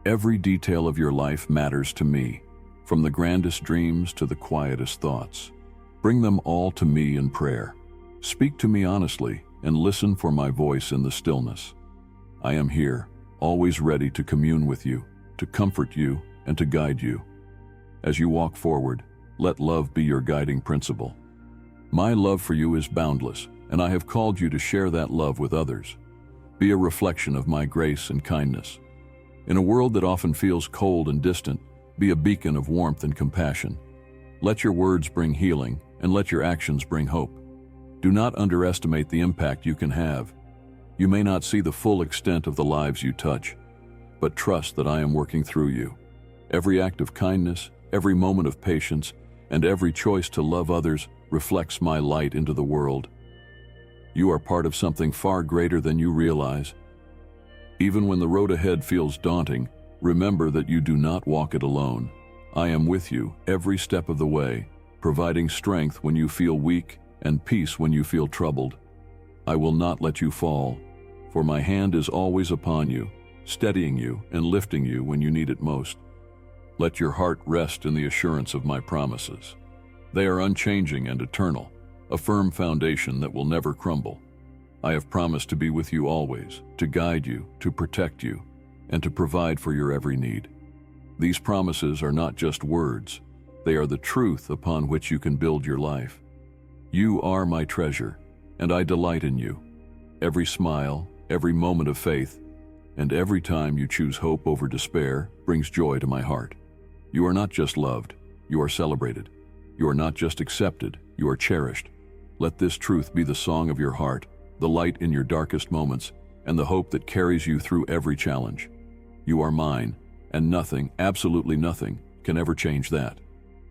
Every detail of your life matters to me, from the grandest dreams to the quietest thoughts. Bring them all to me in prayer. Speak to me honestly, and listen for my voice in the stillness. I am here, always ready to commune with you, to comfort you, and to guide you. As you walk forward, let love be your guiding principle. My love for you is boundless, and I have called you to share that love with others. Be a reflection of my grace and kindness. In a world that often feels cold and distant, be a beacon of warmth and compassion. Let your words bring healing, and let your actions bring hope. Do not underestimate the impact you can have. You may not see the full extent of the lives you touch, but trust that I am working through you. Every act of kindness, every moment of patience, and every choice to love others reflects my light into the world. You are part of something far greater than you realize. Even when the road ahead feels daunting, remember that you do not walk it alone. I am with you every step of the way, providing strength when you feel weak and peace when you feel troubled. I will not let you fall, for my hand is always upon you, steadying you and lifting you when you need it most. Let your heart rest in the assurance of my promises. They are unchanging and eternal, a firm foundation that will never crumble. I have promised to be with you always, to guide you, to protect you, and to provide for your every need. These promises are not just words, they are the truth upon which you can build your life. You are my treasure, and I delight in you. Every smile, every moment of faith, and every time you choose hope over despair brings joy to my heart. You are not just loved, you are celebrated. You are not just accepted, you are cherished. Let this truth be the song of your heart, the light in your darkest moments, and the hope that carries you through every challenge. You are mine, and nothing, absolutely nothing, can ever change that.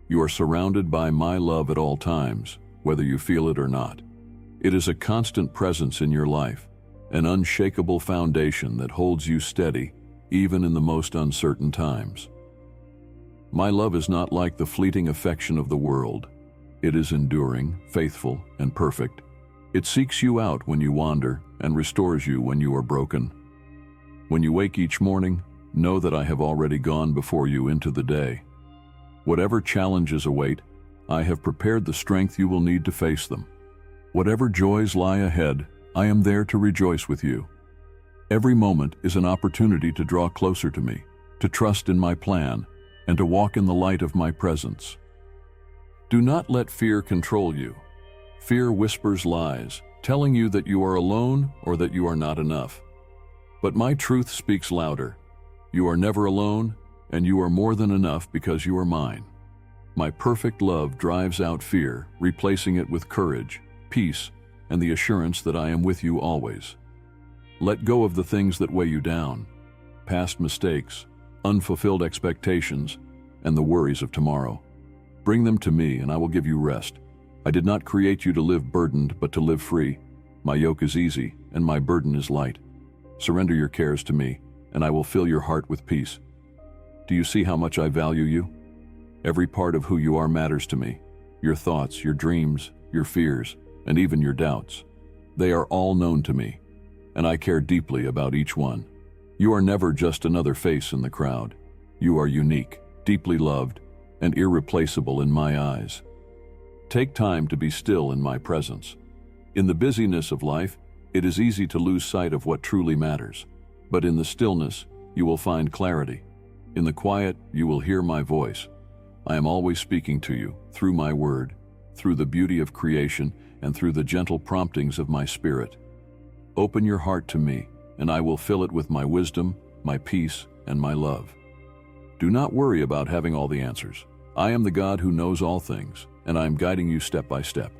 You are surrounded by my love at all times, whether you feel it or not. It is a constant presence in your life, an unshakable foundation that holds you steady, even in the most uncertain times. My love is not like the fleeting affection of the world. It is enduring, faithful, and perfect. It seeks you out when you wander and restores you when you are broken. When you wake each morning, know that I have already gone before you into the day. Whatever challenges await, I have prepared the strength you will need to face them. Whatever joys lie ahead, I am there to rejoice with you. Every moment is an opportunity to draw closer to me, to trust in my plan, and to walk in the light of my presence. Do not let fear control you. Fear whispers lies, telling you that you are alone or that you are not enough. But my truth speaks louder. You are never alone, and you are more than enough because you are mine. My perfect love drives out fear, replacing it with courage, peace, and the assurance that I am with you always. Let go of the things that weigh you down, past mistakes, unfulfilled expectations, and the worries of tomorrow. Bring them to me, and I will give you rest. I did not create you to live burdened, but to live free. My yoke is easy, and my burden is light. Surrender your cares to me, and I will fill your heart with peace. Do you see how much I value you? Every part of who you are matters to me. Your thoughts, your dreams, your fears, and even your doubts. They are all known to me, and I care deeply about each one. You are never just another face in the crowd. You are unique, deeply loved, and irreplaceable in my eyes. Take time to be still in my presence. In the busyness of life, it is easy to lose sight of what truly matters. But in the stillness, you will find clarity. In the quiet, you will hear my voice. I am always speaking to you, through my word, through the beauty of creation, and through the gentle promptings of my spirit. Open your heart to me, and I will fill it with my wisdom, my peace, and my love. Do not worry about having all the answers. I am the God who knows all things, and I am guiding you step by step.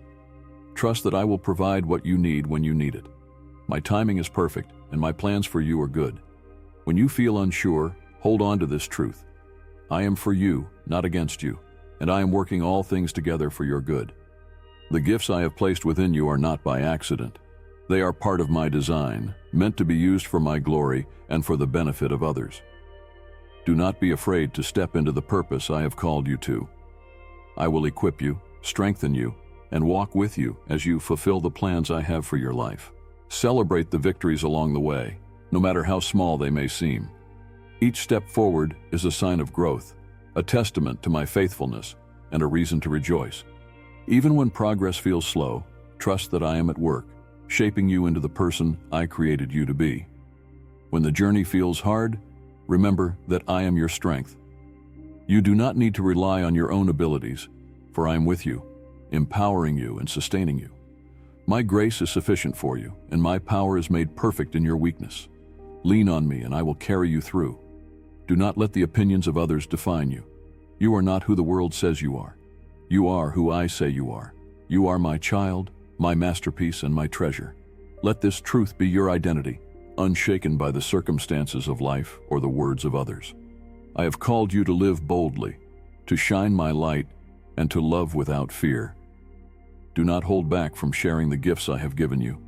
Trust that I will provide what you need when you need it. My timing is perfect, and my plans for you are good. When you feel unsure, hold on to this truth. I am for you, not against you, and I am working all things together for your good. The gifts I have placed within you are not by accident. They are part of my design, meant to be used for my glory and for the benefit of others. Do not be afraid to step into the purpose I have called you to. I will equip you, strengthen you, and walk with you as you fulfill the plans I have for your life. Celebrate the victories along the way, no matter how small they may seem. Each step forward is a sign of growth, a testament to my faithfulness, and a reason to rejoice. Even when progress feels slow, trust that I am at work, shaping you into the person I created you to be. When the journey feels hard, remember that I am your strength. You do not need to rely on your own abilities, for I am with you, empowering you and sustaining you. My grace is sufficient for you, and my power is made perfect in your weakness. Lean on me, and I will carry you through. Do not let the opinions of others define you. You are not who the world says you are. You are who I say you are. You are my child, my masterpiece, and my treasure. Let this truth be your identity, unshaken by the circumstances of life or the words of others. I have called you to live boldly, to shine my light, and to love without fear. Do not hold back from sharing the gifts I have given you.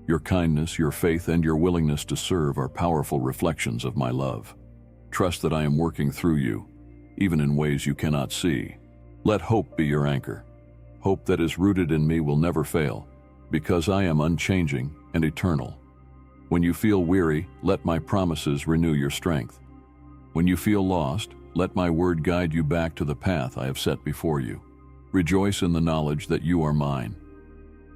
Your kindness, your faith, and your willingness to serve are powerful reflections of my love. Trust that I am working through you, even in ways you cannot see. Let hope be your anchor. Hope that is rooted in me will never fail, because I am unchanging and eternal. When you feel weary, let my promises renew your strength. When you feel lost, let my word guide you back to the path I have set before you. Rejoice in the knowledge that you are mine.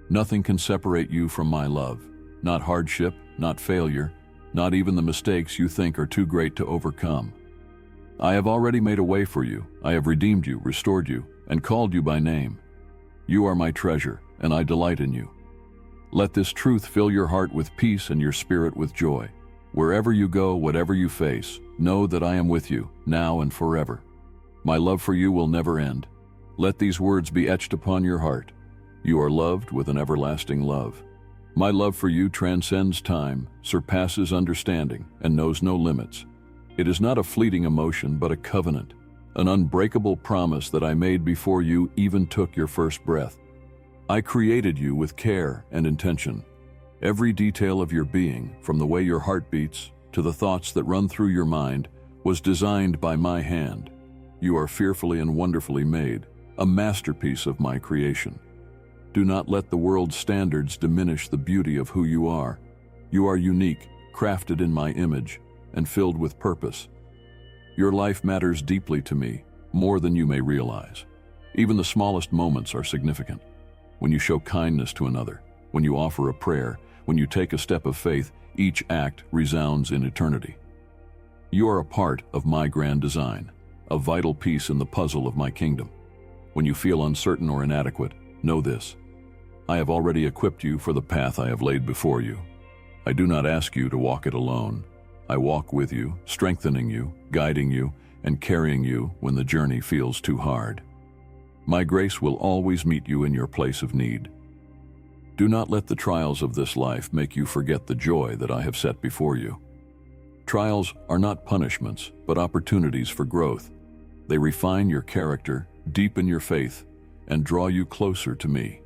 Nothing can separate you from my love, not hardship, not failure, not even the mistakes you think are too great to overcome. I have already made a way for you. I have redeemed you, restored you, and called you by name. You are my treasure, and I delight in you. Let this truth fill your heart with peace and your spirit with joy. Wherever you go, whatever you face, know that I am with you, now and forever. My love for you will never end. Let these words be etched upon your heart. You are loved with an everlasting love. My love for you transcends time, surpasses understanding, and knows no limits. It is not a fleeting emotion, but a covenant, an unbreakable promise that I made before you even took your first breath. I created you with care and intention. Every detail of your being, from the way your heart beats to the thoughts that run through your mind, was designed by my hand. You are fearfully and wonderfully made, a masterpiece of my creation. Do not let the world's standards diminish the beauty of who you are. You are unique, crafted in my image, and filled with purpose. Your life matters deeply to me, more than you may realize. Even the smallest moments are significant. When you show kindness to another, when you offer a prayer, when you take a step of faith, each act resounds in eternity. You are a part of my grand design, a vital piece in the puzzle of my kingdom. When you feel uncertain or inadequate, know this: I have already equipped you for the path I have laid before you. I do not ask you to walk it alone. I walk with you, strengthening you, guiding you, and carrying you when the journey feels too hard. My grace will always meet you in your place of need. Do not let the trials of this life make you forget the joy that I have set before you. Trials are not punishments, but opportunities for growth. They refine your character, deepen your faith, and draw you closer to me.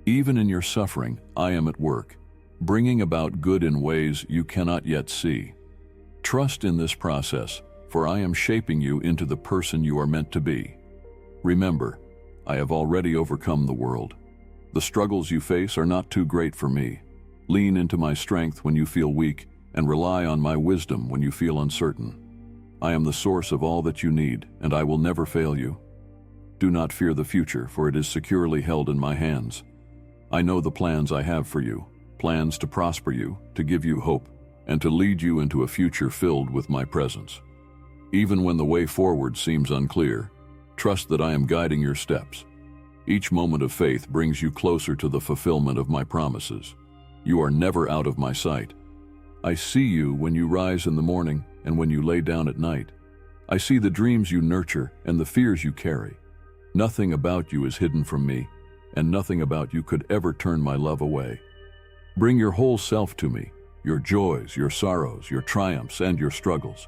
Even in your suffering, I am at work, bringing about good in ways you cannot yet see. Trust in this process, for I am shaping you into the person you are meant to be. Remember, I have already overcome the world. The struggles you face are not too great for me. Lean into my strength when you feel weak, and rely on my wisdom when you feel uncertain. I am the source of all that you need, and I will never fail you. Do not fear the future, for it is securely held in my hands. I know the plans I have for you, plans to prosper you, to give you hope, and to lead you into a future filled with my presence. Even when the way forward seems unclear, trust that I am guiding your steps. Each moment of faith brings you closer to the fulfillment of my promises. You are never out of my sight. I see you when you rise in the morning and when you lay down at night. I see the dreams you nurture and the fears you carry. Nothing about you is hidden from me, and nothing about you could ever turn my love away. Bring your whole self to me, your joys, your sorrows, your triumphs, and your struggles,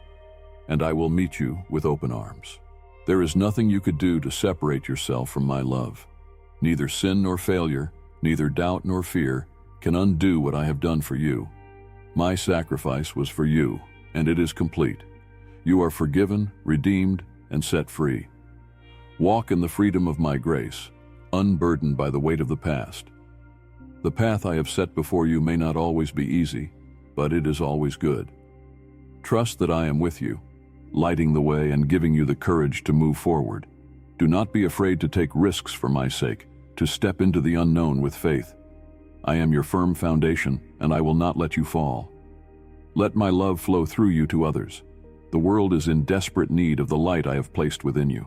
and I will meet you with open arms. There is nothing you could do to separate yourself from my love. Neither sin nor failure, neither doubt nor fear can undo what I have done for you. My sacrifice was for you, and it is complete. You are forgiven, redeemed, and set free. Walk in the freedom of my grace, unburdened by the weight of the past. The path I have set before you may not always be easy, but it is always good. Trust that I am with you, lighting the way and giving you the courage to move forward. Do not be afraid to take risks for my sake, to step into the unknown with faith. I am your firm foundation, and I will not let you fall. Let my love flow through you to others. The world is in desperate need of the light I have placed within you.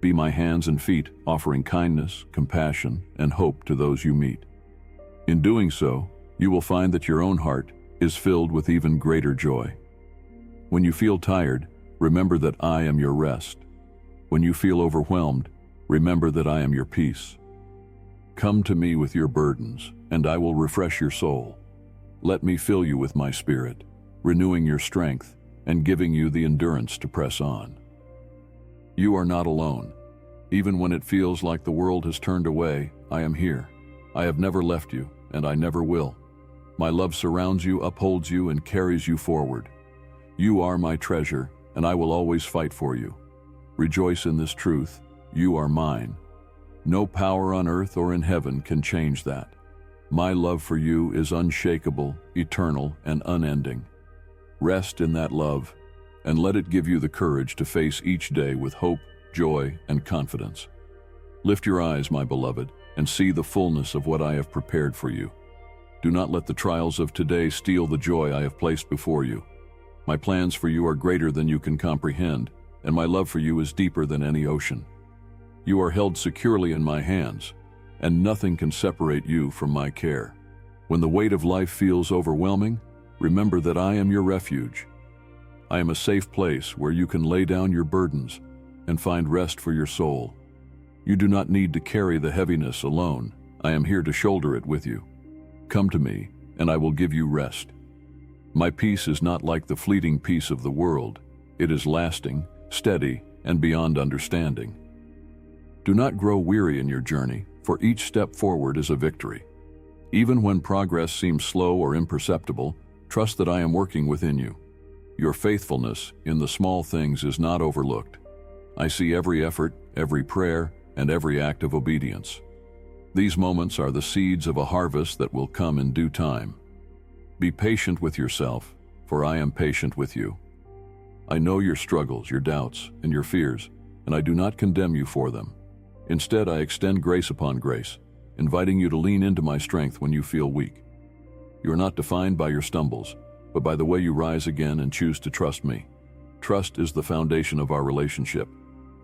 Be my hands and feet, offering kindness, compassion, and hope to those you meet. In doing so, you will find that your own heart is filled with even greater joy. When you feel tired, remember that I am your rest. When you feel overwhelmed, remember that I am your peace. Come to me with your burdens, and I will refresh your soul. Let me fill you with my spirit, renewing your strength and giving you the endurance to press on. You are not alone. Even when it feels like the world has turned away, I am here. I have never left you, and I never will. My love surrounds you, upholds you, and carries you forward. You are my treasure, and I will always fight for you. Rejoice in this truth: you are mine. No power on earth or in heaven can change that. My love for you is unshakable, eternal, and unending. Rest in that love, and let it give you the courage to face each day with hope, joy, and confidence. Lift your eyes, my beloved, and see the fullness of what I have prepared for you. Do not let the trials of today steal the joy I have placed before you. My plans for you are greater than you can comprehend, and my love for you is deeper than any ocean. You are held securely in my hands, and nothing can separate you from my care. When the weight of life feels overwhelming, remember that I am your refuge. I am a safe place where you can lay down your burdens and find rest for your soul. You do not need to carry the heaviness alone. I am here to shoulder it with you. Come to me, and I will give you rest. My peace is not like the fleeting peace of the world. It is lasting, steady, and beyond understanding. Do not grow weary in your journey, for each step forward is a victory. Even when progress seems slow or imperceptible, trust that I am working within you. Your faithfulness in the small things is not overlooked. I see every effort, every prayer, and every act of obedience. These moments are the seeds of a harvest that will come in due time. Be patient with yourself, for I am patient with you. I know your struggles, your doubts, and your fears, and I do not condemn you for them. Instead, I extend grace upon grace, inviting you to lean into my strength when you feel weak. You are not defined by your stumbles, but by the way you rise again and choose to trust me. Trust is the foundation of our relationship.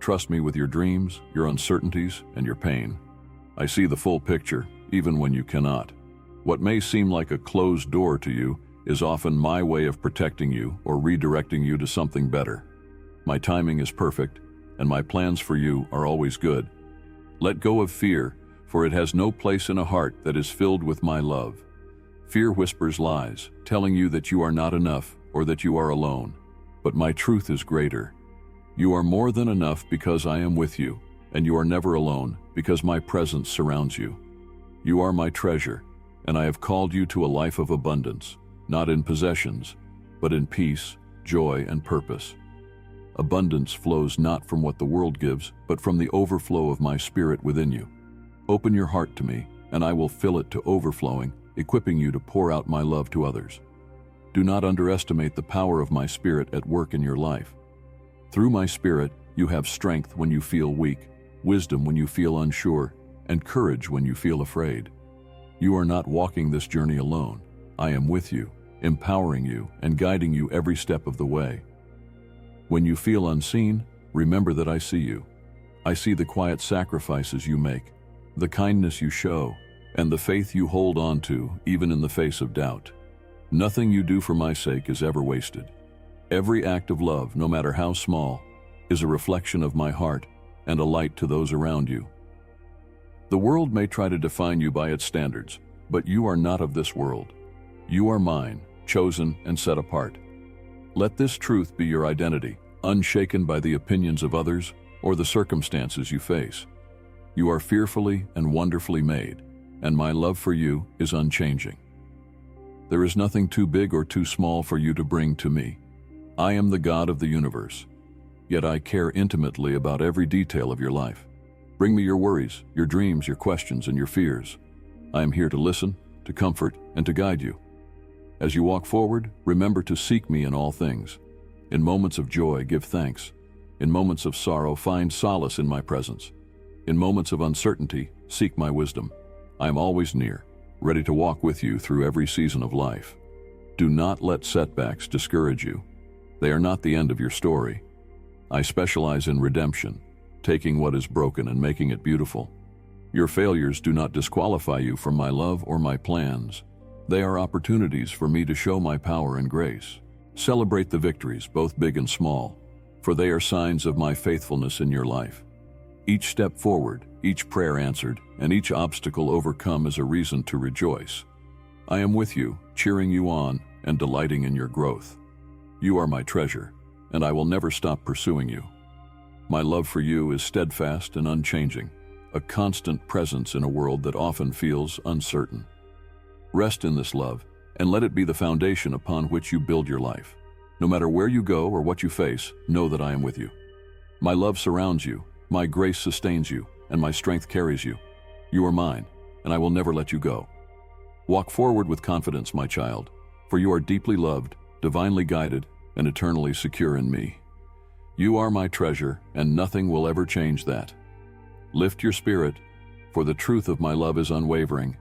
Trust me with your dreams, your uncertainties, and your pain. I see the full picture, even when you cannot. What may seem like a closed door to you is often my way of protecting you or redirecting you to something better. My timing is perfect, and my plans for you are always good. Let go of fear, for it has no place in a heart that is filled with my love. Fear whispers lies, telling you that you are not enough or that you are alone. But my truth is greater. You are more than enough because I am with you, and you are never alone because my presence surrounds you. You are my treasure, and I have called you to a life of abundance, not in possessions, but in peace, joy, and purpose. Abundance flows not from what the world gives, but from the overflow of my spirit within you. Open your heart to me, and I will fill it to overflowing, equipping you to pour out my love to others. Do not underestimate the power of my spirit at work in your life. Through my spirit, you have strength when you feel weak, wisdom when you feel unsure, and courage when you feel afraid. You are not walking this journey alone. I am with you, empowering you and guiding you every step of the way. When you feel unseen, remember that I see you. I see the quiet sacrifices you make, the kindness you show, and the faith you hold on to, even in the face of doubt. Nothing you do for my sake is ever wasted. Every act of love, no matter how small, is a reflection of my heart and a light to those around you. The world may try to define you by its standards, but you are not of this world. You are mine, chosen and set apart. Let this truth be your identity, unshaken by the opinions of others or the circumstances you face. You are fearfully and wonderfully made, and my love for you is unchanging. There is nothing too big or too small for you to bring to me. I am the God of the universe, yet I care intimately about every detail of your life. Bring me your worries, your dreams, your questions, and your fears. I am here to listen, to comfort, and to guide you. As you walk forward, remember to seek me in all things. In moments of joy, give thanks. In moments of sorrow, find solace in my presence. In moments of uncertainty, seek my wisdom. I am always near, ready to walk with you through every season of life. Do not let setbacks discourage you. They are not the end of your story. I specialize in redemption, taking what is broken and making it beautiful. Your failures do not disqualify you from my love or my plans. They are opportunities for me to show my power and grace. Celebrate the victories, both big and small, for they are signs of my faithfulness in your life. Each step forward, each prayer answered, and each obstacle overcome is a reason to rejoice. I am with you, cheering you on, and delighting in your growth. You are my treasure, and I will never stop pursuing you. My love for you is steadfast and unchanging, a constant presence in a world that often feels uncertain. Rest in this love, and let it be the foundation upon which you build your life. No matter where you go or what you face, know that I am with you. My love surrounds you, my grace sustains you, and my strength carries you. You are mine, and I will never let you go. Walk forward with confidence, my child, for you are deeply loved, divinely guided, and eternally secure in me. You are my treasure, and nothing will ever change that. Lift your spirit, for the truth of my love is unwavering,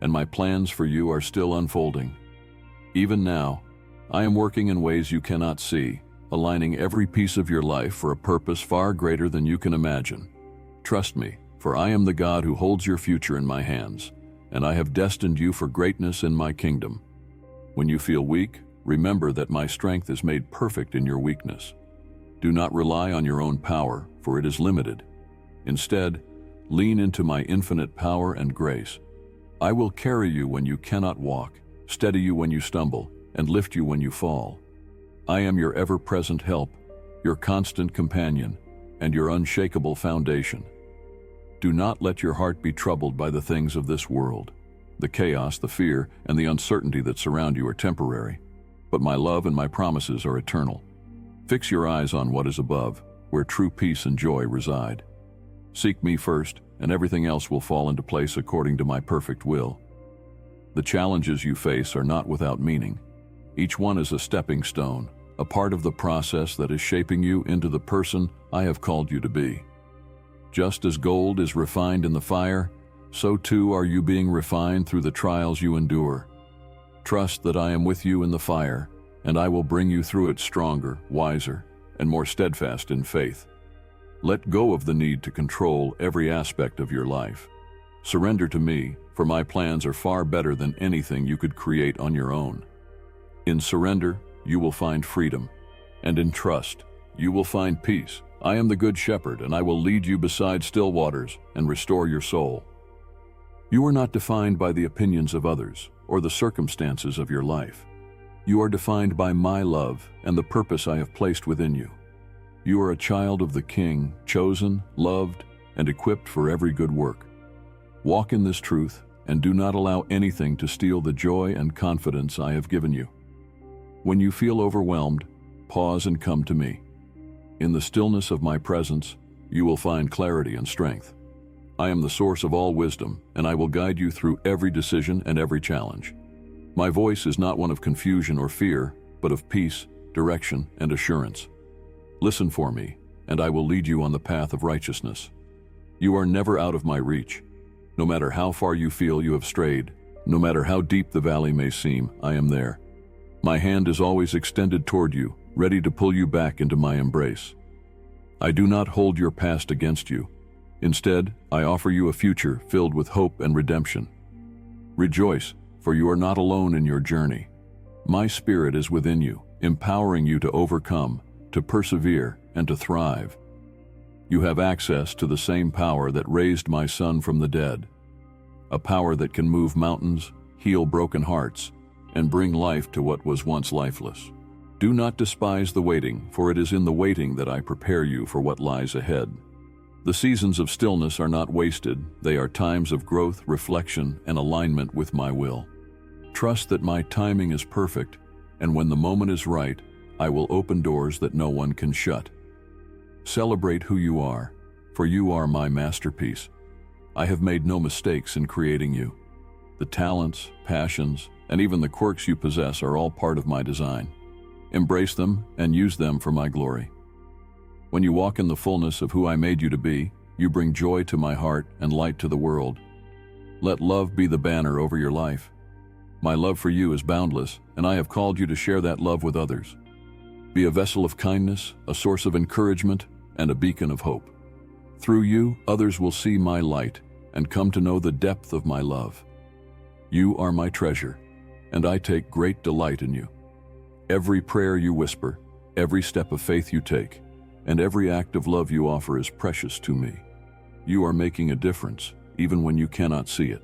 and my plans for you are still unfolding. Even now, I am working in ways you cannot see, aligning every piece of your life for a purpose far greater than you can imagine. Trust me, for I am the God who holds your future in my hands, and I have destined you for greatness in my kingdom. When you feel weak, remember that my strength is made perfect in your weakness. Do not rely on your own power, for it is limited. Instead, lean into my infinite power and grace. I will carry you when you cannot walk, steady you when you stumble, and lift you when you fall. I am your ever-present help, your constant companion, and your unshakable foundation. Do not let your heart be troubled by the things of this world. The chaos, the fear, and the uncertainty that surround you are temporary, but my love and my promises are eternal. Fix your eyes on what is above, where true peace and joy reside. Seek me first, and everything else will fall into place according to my perfect will. The challenges you face are not without meaning. Each one is a stepping stone, a part of the process that is shaping you into the person I have called you to be. Just as gold is refined in the fire, so too are you being refined through the trials you endure. Trust that I am with you in the fire, and I will bring you through it stronger, wiser, and more steadfast in faith. Let go of the need to control every aspect of your life. Surrender to me, for my plans are far better than anything you could create on your own. In surrender, you will find freedom, and in trust, you will find peace. I am the good shepherd, and I will lead you beside still waters and restore your soul. You are not defined by the opinions of others or the circumstances of your life. You are defined by my love and the purpose I have placed within you. You are a child of the King, chosen, loved, and equipped for every good work. Walk in this truth and do not allow anything to steal the joy and confidence I have given you. When you feel overwhelmed, pause and come to me. In the stillness of my presence, you will find clarity and strength. I am the source of all wisdom, and I will guide you through every decision and every challenge. My voice is not one of confusion or fear, but of peace, direction, and assurance. Listen for me, and I will lead you on the path of righteousness. You are never out of my reach. No matter how far you feel you have strayed, no matter how deep the valley may seem, I am there. My hand is always extended toward you, ready to pull you back into my embrace. I do not hold your past against you. Instead, I offer you a future filled with hope and redemption. Rejoice, for you are not alone in your journey. My spirit is within you, empowering you to overcome, to persevere, and to thrive. You have access to the same power that raised my son from the dead, a power that can move mountains, heal broken hearts, and bring life to what was once lifeless. Do not despise the waiting, for it is in the waiting that I prepare you for what lies ahead. The seasons of stillness are not wasted. They are times of growth, reflection, and alignment with my will. Trust that my timing is perfect, and when the moment is right, I will open doors that no one can shut. Celebrate who you are, for you are my masterpiece. I have made no mistakes in creating you. The talents, passions, and even the quirks you possess are all part of my design. Embrace them and use them for my glory. When you walk in the fullness of who I made you to be, you bring joy to my heart and light to the world. Let love be the banner over your life. My love for you is boundless, and I have called you to share that love with others. Be a vessel of kindness, a source of encouragement, and a beacon of hope. Through you, others will see my light and come to know the depth of my love. You are my treasure, and I take great delight in you. Every prayer you whisper, every step of faith you take, and every act of love you offer is precious to me. You are making a difference, even when you cannot see it.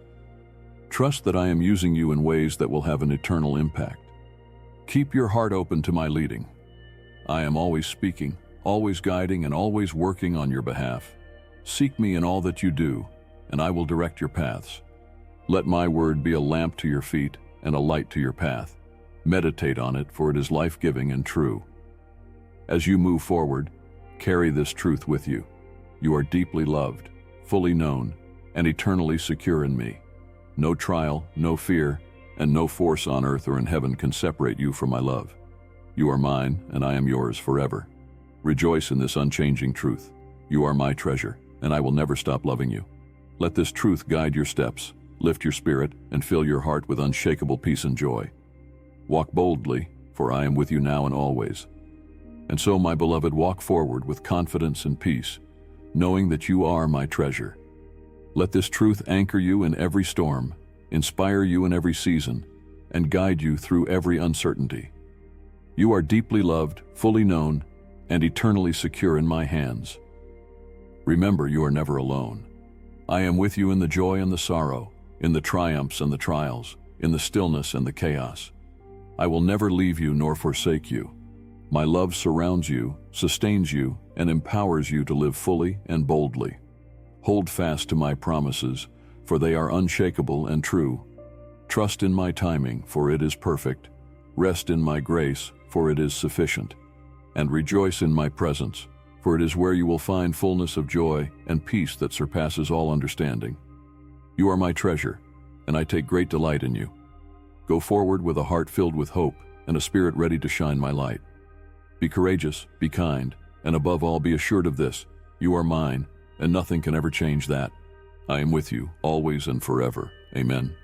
Trust that I am using you in ways that will have an eternal impact. Keep your heart open to my leading. I am always speaking, always guiding, and always working on your behalf. Seek me in all that you do, and I will direct your paths. Let my word be a lamp to your feet and a light to your path. Meditate on it, for it is life-giving and true. As you move forward, carry this truth with you. You are deeply loved, fully known, and eternally secure in me. No trial, no fear, and no force on earth or in heaven can separate you from my love. You are mine, and I am yours forever. Rejoice in this unchanging truth. You are my treasure, and I will never stop loving you. Let this truth guide your steps, lift your spirit, and fill your heart with unshakable peace and joy. Walk boldly, for I am with you now and always. And so, my beloved, walk forward with confidence and peace, knowing that you are my treasure. Let this truth anchor you in every storm, inspire you in every season, and guide you through every uncertainty. You are deeply loved, fully known, and eternally secure in my hands. Remember, you are never alone. I am with you in the joy and the sorrow, in the triumphs and the trials, in the stillness and the chaos. I will never leave you nor forsake you. My love surrounds you, sustains you, and empowers you to live fully and boldly. Hold fast to my promises, for they are unshakable and true. Trust in my timing, for it is perfect. Rest in my grace, for it is sufficient. And rejoice in my presence, for it is where you will find fullness of joy and peace that surpasses all understanding. You are my treasure, and I take great delight in you. Go forward with a heart filled with hope and a spirit ready to shine my light. Be courageous, be kind, and above all, be assured of this: you are mine, and nothing can ever change that. I am with you, always and forever. Amen.